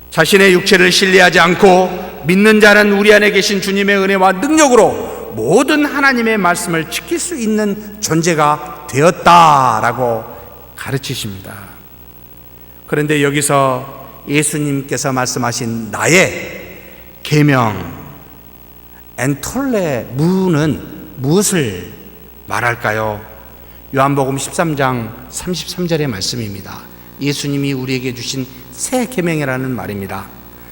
자신의 육체를 신뢰하지 않고 믿는 자는 우리 안에 계신 주님의 은혜와 능력으로 모든 하나님의 말씀을 지킬 수 있는 존재가 되었다라고 가르치십니다. 그런데 여기서 예수님께서 말씀하신 나의 계명 엔톨레 무는 무엇을 말할까요? 요한복음 13장 33절의 말씀입니다. 예수님이 우리에게 주신 새 계명이라는 말입니다.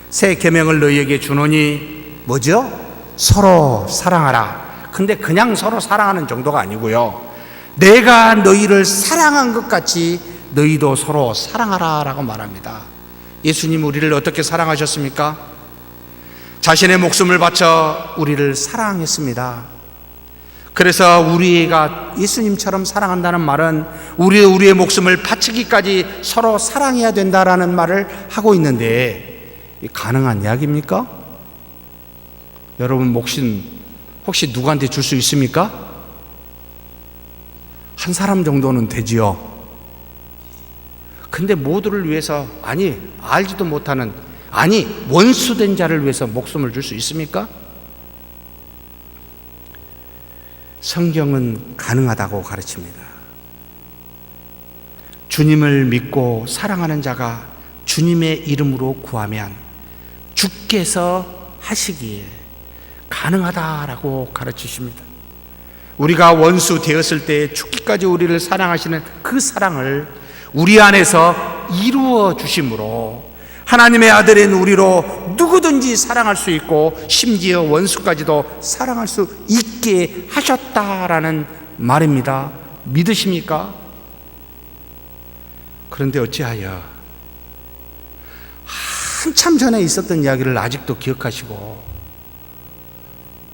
새 계명을 너희에게 주노니 뭐죠? 서로 사랑하라. 근데 그냥 서로 사랑하는 정도가 아니고요, 내가 너희를 사랑한 것 같이 너희도 서로 사랑하라 라고 말합니다. 예수님 우리를 어떻게 사랑하셨습니까? 자신의 목숨을 바쳐 우리를 사랑했습니다. 그래서 우리가 예수님처럼 사랑한다는 말은 우리의 목숨을 바치기까지 서로 사랑해야 된다라는 말을 하고 있는데 가능한 이야기입니까? 여러분 목숨 혹시 누구한테 줄 수 있습니까? 한 사람 정도는 되지요. 근데 모두를 위해서, 아니 알지도 못하는, 아니 원수된 자를 위해서 목숨을 줄 수 있습니까? 성경은 가능하다고 가르칩니다. 주님을 믿고 사랑하는 자가 주님의 이름으로 구하면 주께서 하시기에 가능하다라고 가르치십니다. 우리가 원수 되었을 때 죽기까지 우리를 사랑하시는 그 사랑을 우리 안에서 이루어 주심으로 하나님의 아들인 우리로 누구든지 사랑할 수 있고 심지어 원수까지도 사랑할 수 있게 하셨다라는 말입니다. 믿으십니까? 그런데 어찌하여 한참 전에 있었던 이야기를 아직도 기억하시고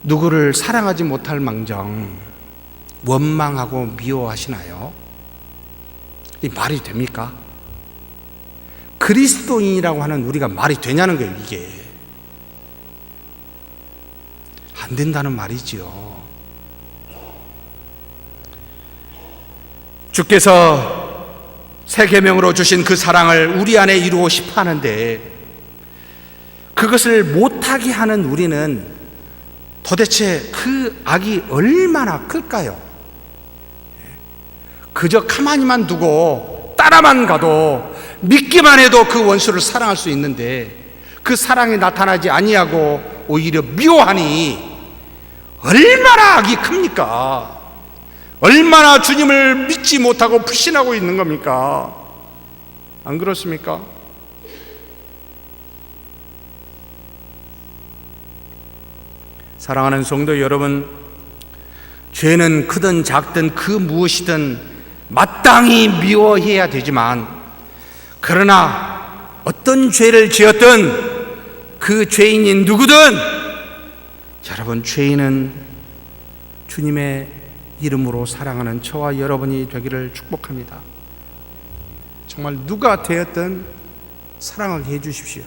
누구를 사랑하지 못할 망정 원망하고 미워하시나요? 이 말이 됩니까? 그리스도인이라고 하는 우리가 말이 되냐는 거예요. 이게 안 된다는 말이지요. 주께서 새 계명으로 주신 그 사랑을 우리 안에 이루고 싶어 하는데 그것을 못하게 하는 우리는 도대체 그 악이 얼마나 클까요? 그저 가만히만 두고 따라만 가도 믿기만 해도 그 원수를 사랑할 수 있는데 그 사랑이 나타나지 아니하고 오히려 미워하니 얼마나 악이 큽니까? 얼마나 주님을 믿지 못하고 불신하고 있는 겁니까? 안 그렇습니까? 사랑하는 성도 여러분, 죄는 크든 작든 그 무엇이든 마땅히 미워해야 되지만, 그러나 어떤 죄를 지었든 그 죄인이 누구든 여러분, 죄인은 주님의 이름으로 사랑하는 저와 여러분이 되기를 축복합니다. 정말 누가 되었든 사랑하게 해주십시오.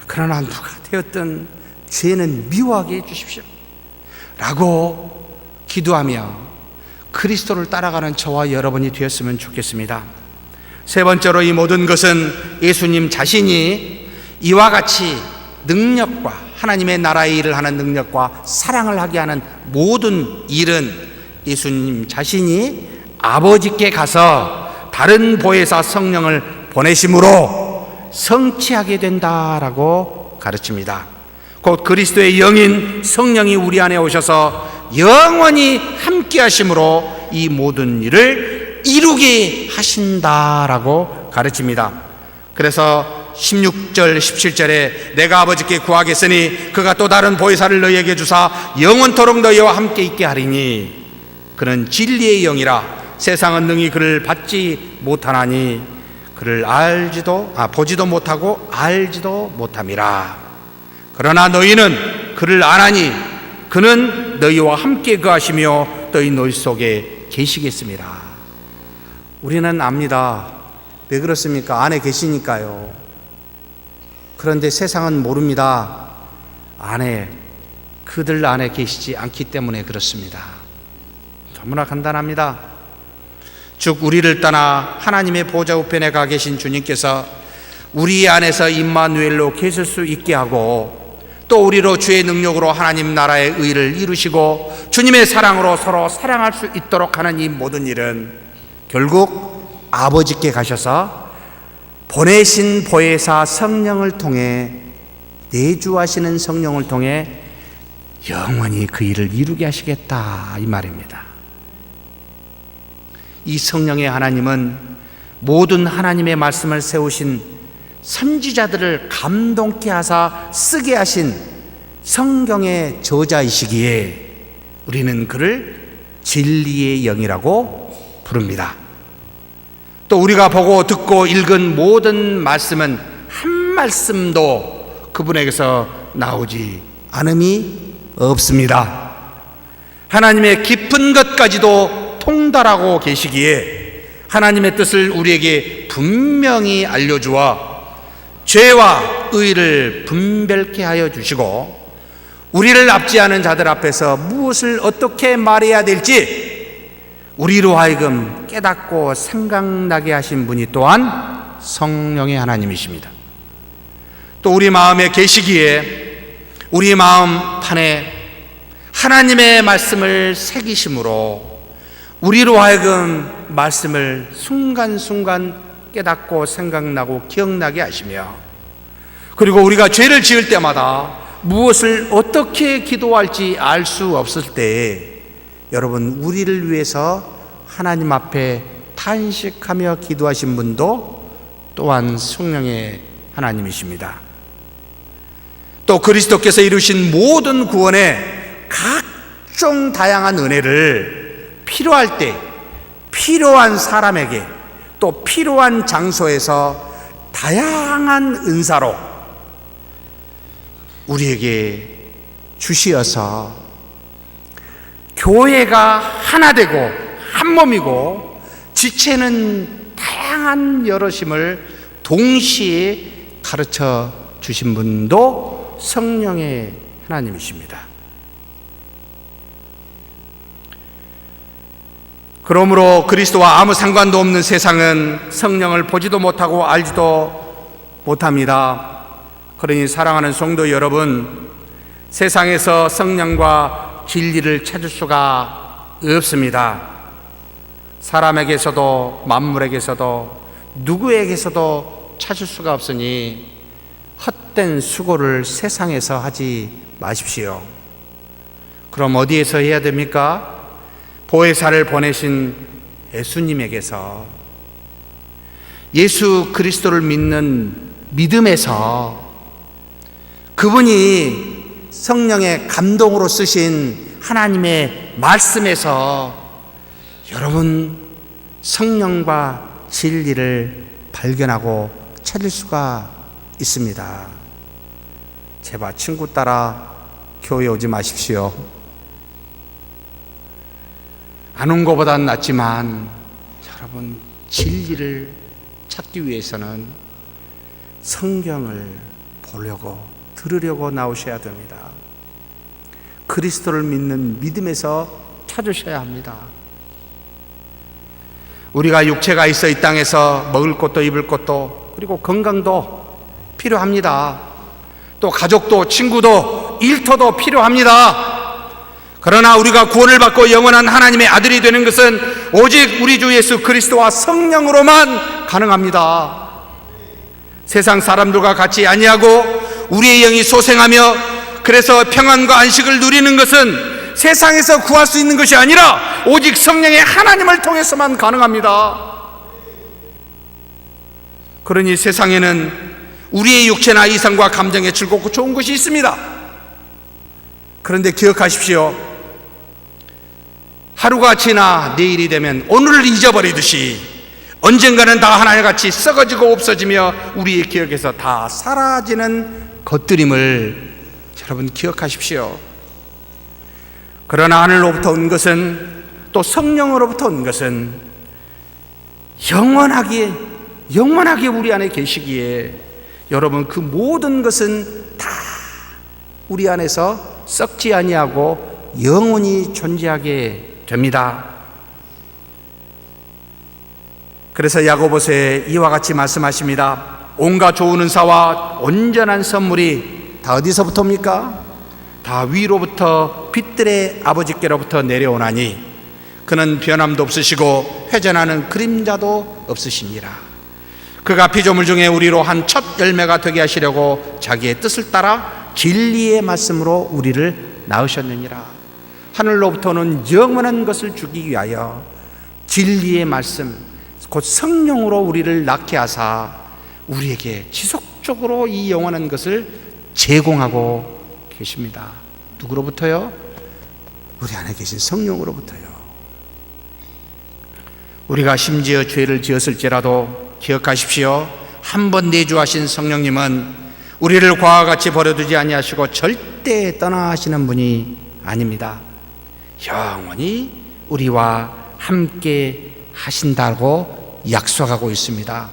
그러나 누가 되었든 죄는 미워하게 해주십시오 라고 기도하며 그리스도를 따라가는 저와 여러분이 되었으면 좋겠습니다. 세 번째로, 이 모든 것은 예수님 자신이 이와 같이 능력과 하나님의 나라의 일을 하는 능력과 사랑을 하게 하는 모든 일은 예수님 자신이 아버지께 가서 다른 보혜사 성령을 보내심으로 성취하게 된다라고 가르칩니다. 곧 그리스도의 영인 성령이 우리 안에 오셔서 영원히 함께 하심으로 이 모든 일을 이루게 하신다라고 가르칩니다. 그래서 16절 17절에 내가 아버지께 구하겠으니 그가 또 다른 보혜사를 너희에게 주사 영원토록 너희와 함께 있게 하리니 그는 진리의 영이라 세상은 능히 그를 받지 못하나니 그를 보지도 못하고 알지도 못함이라. 그러나 너희는 그를 아나니 그는 너희와 함께 거하시며 너희 속에 계시겠습니다. 우리는 압니다. 왜 그렇습니까? 안에 계시니까요. 그런데 세상은 모릅니다. 그들 안에 계시지 않기 때문에 그렇습니다. 너무나 간단합니다. 즉 우리를 떠나 하나님의 보좌 우편에 가 계신 주님께서 우리 안에서 임마누엘로 계실 수 있게 하고 또 우리로 주의 능력으로 하나님 나라의 의를 이루시고 주님의 사랑으로 서로 사랑할 수 있도록 하는 이 모든 일은 결국 아버지께 가셔서 보내신 보혜사 성령을 통해, 내주하시는 성령을 통해 영원히 그 일을 이루게 하시겠다 이 말입니다. 이 성령의 하나님은 모든 하나님의 말씀을 세우신 선지자들을 감동케 하사 쓰게 하신 성경의 저자이시기에 우리는 그를 진리의 영이라고 부릅니다. 또 우리가 보고 듣고 읽은 모든 말씀은 한 말씀도 그분에게서 나오지 않음이 없습니다. 하나님의 깊은 것까지도 통달하고 계시기에 하나님의 뜻을 우리에게 분명히 알려주어 죄와 의를 분별케 하여 주시고 우리를 압제하는 자들 앞에서 무엇을 어떻게 말해야 될지 우리로 하여금 깨닫고 생각나게 하신 분이 또한 성령의 하나님이십니다. 또 우리 마음에 계시기에 우리 마음판에 하나님의 말씀을 새기심으로 우리로 하여금 말씀을 순간순간 깨닫고 생각나고 기억나게 하시며 그리고 우리가 죄를 지을 때마다 무엇을 어떻게 기도할지 알 수 없을 때 여러분 우리를 위해서 하나님 앞에 탄식하며 기도하신 분도 또한 성령의 하나님이십니다. 또 그리스도께서 이루신 모든 구원의 각종 다양한 은혜를 필요할 때 필요한 사람에게 또 필요한 장소에서 다양한 은사로 우리에게 주시어서 교회가 하나 되고 한 몸이고 지체는 다양한 여럿임을 동시에 가르쳐 주신 분도 성령의 하나님이십니다. 그러므로 그리스도와 아무 상관도 없는 세상은 성령을 보지도 못하고 알지도 못합니다. 그러니 사랑하는 성도 여러분, 세상에서 성령과 진리를 찾을 수가 없습니다. 사람에게서도 만물에게서도 누구에게서도 찾을 수가 없으니 헛된 수고를 세상에서 하지 마십시오. 그럼 어디에서 해야 됩니까? 보혜사를 보내신 예수님에게서, 예수 그리스도를 믿는 믿음에서, 그분이 성령의 감동으로 쓰신 하나님의 말씀에서 여러분 성령과 진리를 발견하고 찾을 수가 있습니다. 제발 친구 따라 교회 오지 마십시오. 안 온 것보단 낫지만 여러분 진리를 찾기 위해서는 성경을 보려고 들으려고 나오셔야 됩니다. 그리스도를 믿는 믿음에서 찾으셔야 합니다. 우리가 육체가 있어 이 땅에서 먹을 것도 입을 것도 그리고 건강도 필요합니다. 또 가족도 친구도 일터도 필요합니다. 그러나 우리가 구원을 받고 영원한 하나님의 아들이 되는 것은 오직 우리 주 예수 그리스도와 성령으로만 가능합니다. 세상 사람들과 같이 아니하고 우리의 영이 소생하며 그래서 평안과 안식을 누리는 것은 세상에서 구할 수 있는 것이 아니라 오직 성령의 하나님을 통해서만 가능합니다. 그러니 세상에는 우리의 육체나 이성과 감정에 즐겁고 좋은 것이 있습니다. 그런데 기억하십시오. 하루가 지나 내일이 되면 오늘을 잊어버리듯이 언젠가는 다 하나같이 썩어지고 없어지며 우리의 기억에서 다 사라지는 것들임을 여러분 기억하십시오. 그러나 하늘로부터 온 것은 또 성령으로부터 온 것은 영원하게 우리 안에 계시기에 여러분 그 모든 것은 다 우리 안에서 썩지 아니하고 영원히 존재하게 됩니다. 그래서 야고보서에 이와 같이 말씀하십니다. 온갖 좋은 은사와 온전한 선물이 다 어디서부터입니까? 다 위로부터 빛들의 아버지께로부터 내려오나니 그는 변함도 없으시고 회전하는 그림자도 없으시니라. 그가 피조물 중에 우리로 한 첫 열매가 되게 하시려고 자기의 뜻을 따라 진리의 말씀으로 우리를 낳으셨느니라. 하늘로부터는 영원한 것을 주기 위하여 진리의 말씀 곧 성령으로 우리를 낳게 하사 우리에게 지속적으로 이 영원한 것을 제공하고 계십니다. 누구로부터요? 우리 안에 계신 성령으로부터요. 우리가 심지어 죄를 지었을지라도 기억하십시오. 한 번 내주하신 성령님은 우리를 과와 같이 버려두지 아니하시고 절대 떠나시는 분이 아닙니다. 영원히 우리와 함께 하신다고 약속하고 있습니다.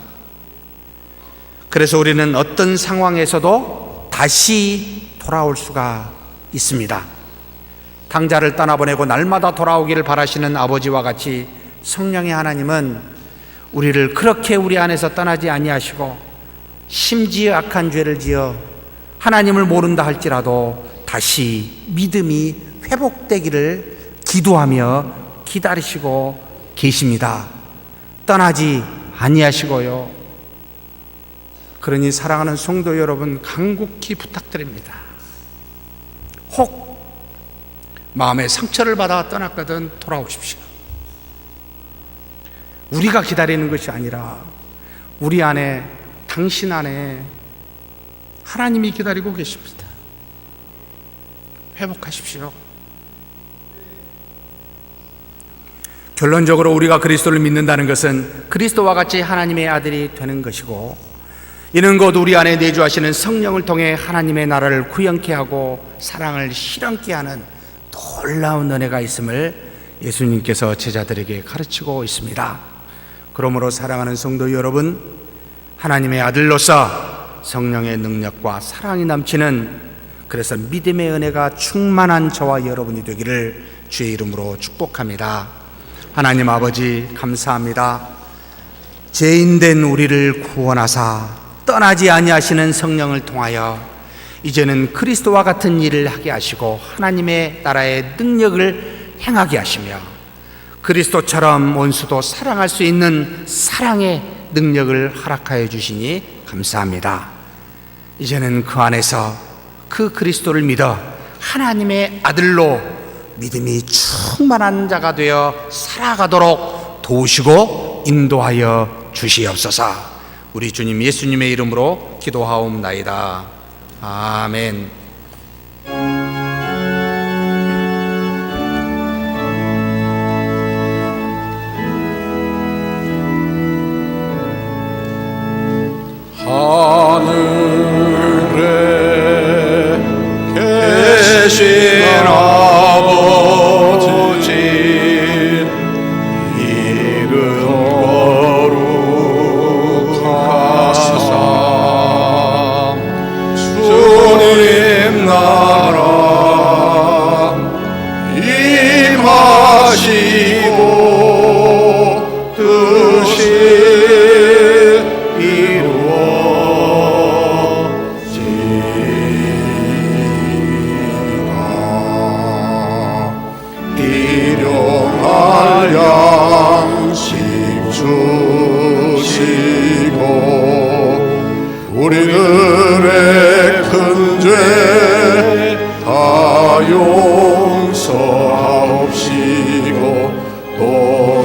그래서 우리는 어떤 상황에서도 다시 돌아올 수가 있습니다. 당자를 떠나보내고 날마다 돌아오기를 바라시는 아버지와 같이 성령의 하나님은 우리를 그렇게 우리 안에서 떠나지 아니하시고 심지어 악한 죄를 지어 하나님을 모른다 할지라도 다시 믿음이 회복되기를 기도하며 기다리시고 계십니다. 떠나지 아니하시고요. 그러니 사랑하는 성도 여러분, 간곡히 부탁드립니다. 혹 마음의 상처를 받아 떠났거든 돌아오십시오. 우리가 기다리는 것이 아니라 우리 안에, 당신 안에 하나님이 기다리고 계십니다. 회복하십시오. 결론적으로 우리가 그리스도를 믿는다는 것은 그리스도와 같이 하나님의 아들이 되는 것이고, 이는 곧 우리 안에 내주하시는 성령을 통해 하나님의 나라를 구현케 하고 사랑을 실현케 하는 놀라운 은혜가 있음을 예수님께서 제자들에게 가르치고 있습니다. 그러므로 사랑하는 성도 여러분, 하나님의 아들로서 성령의 능력과 사랑이 넘치는, 그래서 믿음의 은혜가 충만한 저와 여러분이 되기를 주의 이름으로 축복합니다. 하나님 아버지, 감사합니다. 죄인된 우리를 구원하사 떠나지 아니하시는 성령을 통하여 이제는 그리스도와 같은 일을 하게 하시고 하나님의 나라의 능력을 행하게 하시며 그리스도처럼 원수도 사랑할 수 있는 사랑의 능력을 허락하여 주시니 감사합니다. 이제는 그 안에서 그 그리스도를 믿어 하나님의 아들로 믿음이 충만한 자가 되어 살아가도록 도우시고 인도하여 주시옵소서. 우리 주님 예수님의 이름으로 기도하옵나이다. 아멘. 하늘에 계신 아버지, 이름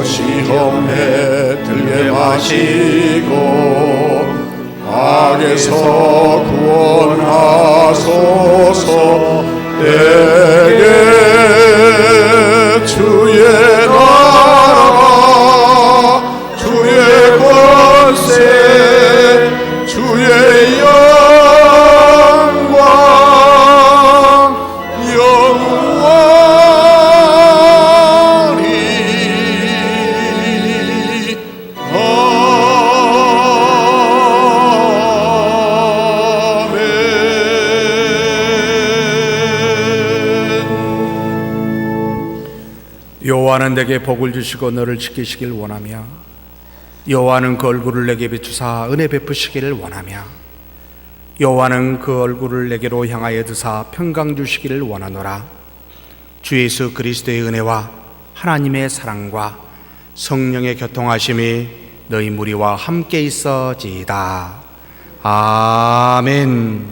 시험에 들게 마시고 악에서 구원하소서. 내게 주의 나라 주의 권세 주의 영광 영원히 여호와는 내게 복을 주시고 너를 지키시길 원하며 여호와는 그 얼굴을 내게 비추사 은혜 베푸시기를 원하며 여호와는 그 얼굴을 내게로 향하여 드사 평강 주시기를 원하노라. 주 예수 그리스도의 은혜와 하나님의 사랑과 성령의 교통하심이 너희 무리와 함께 있어지이다. 아멘.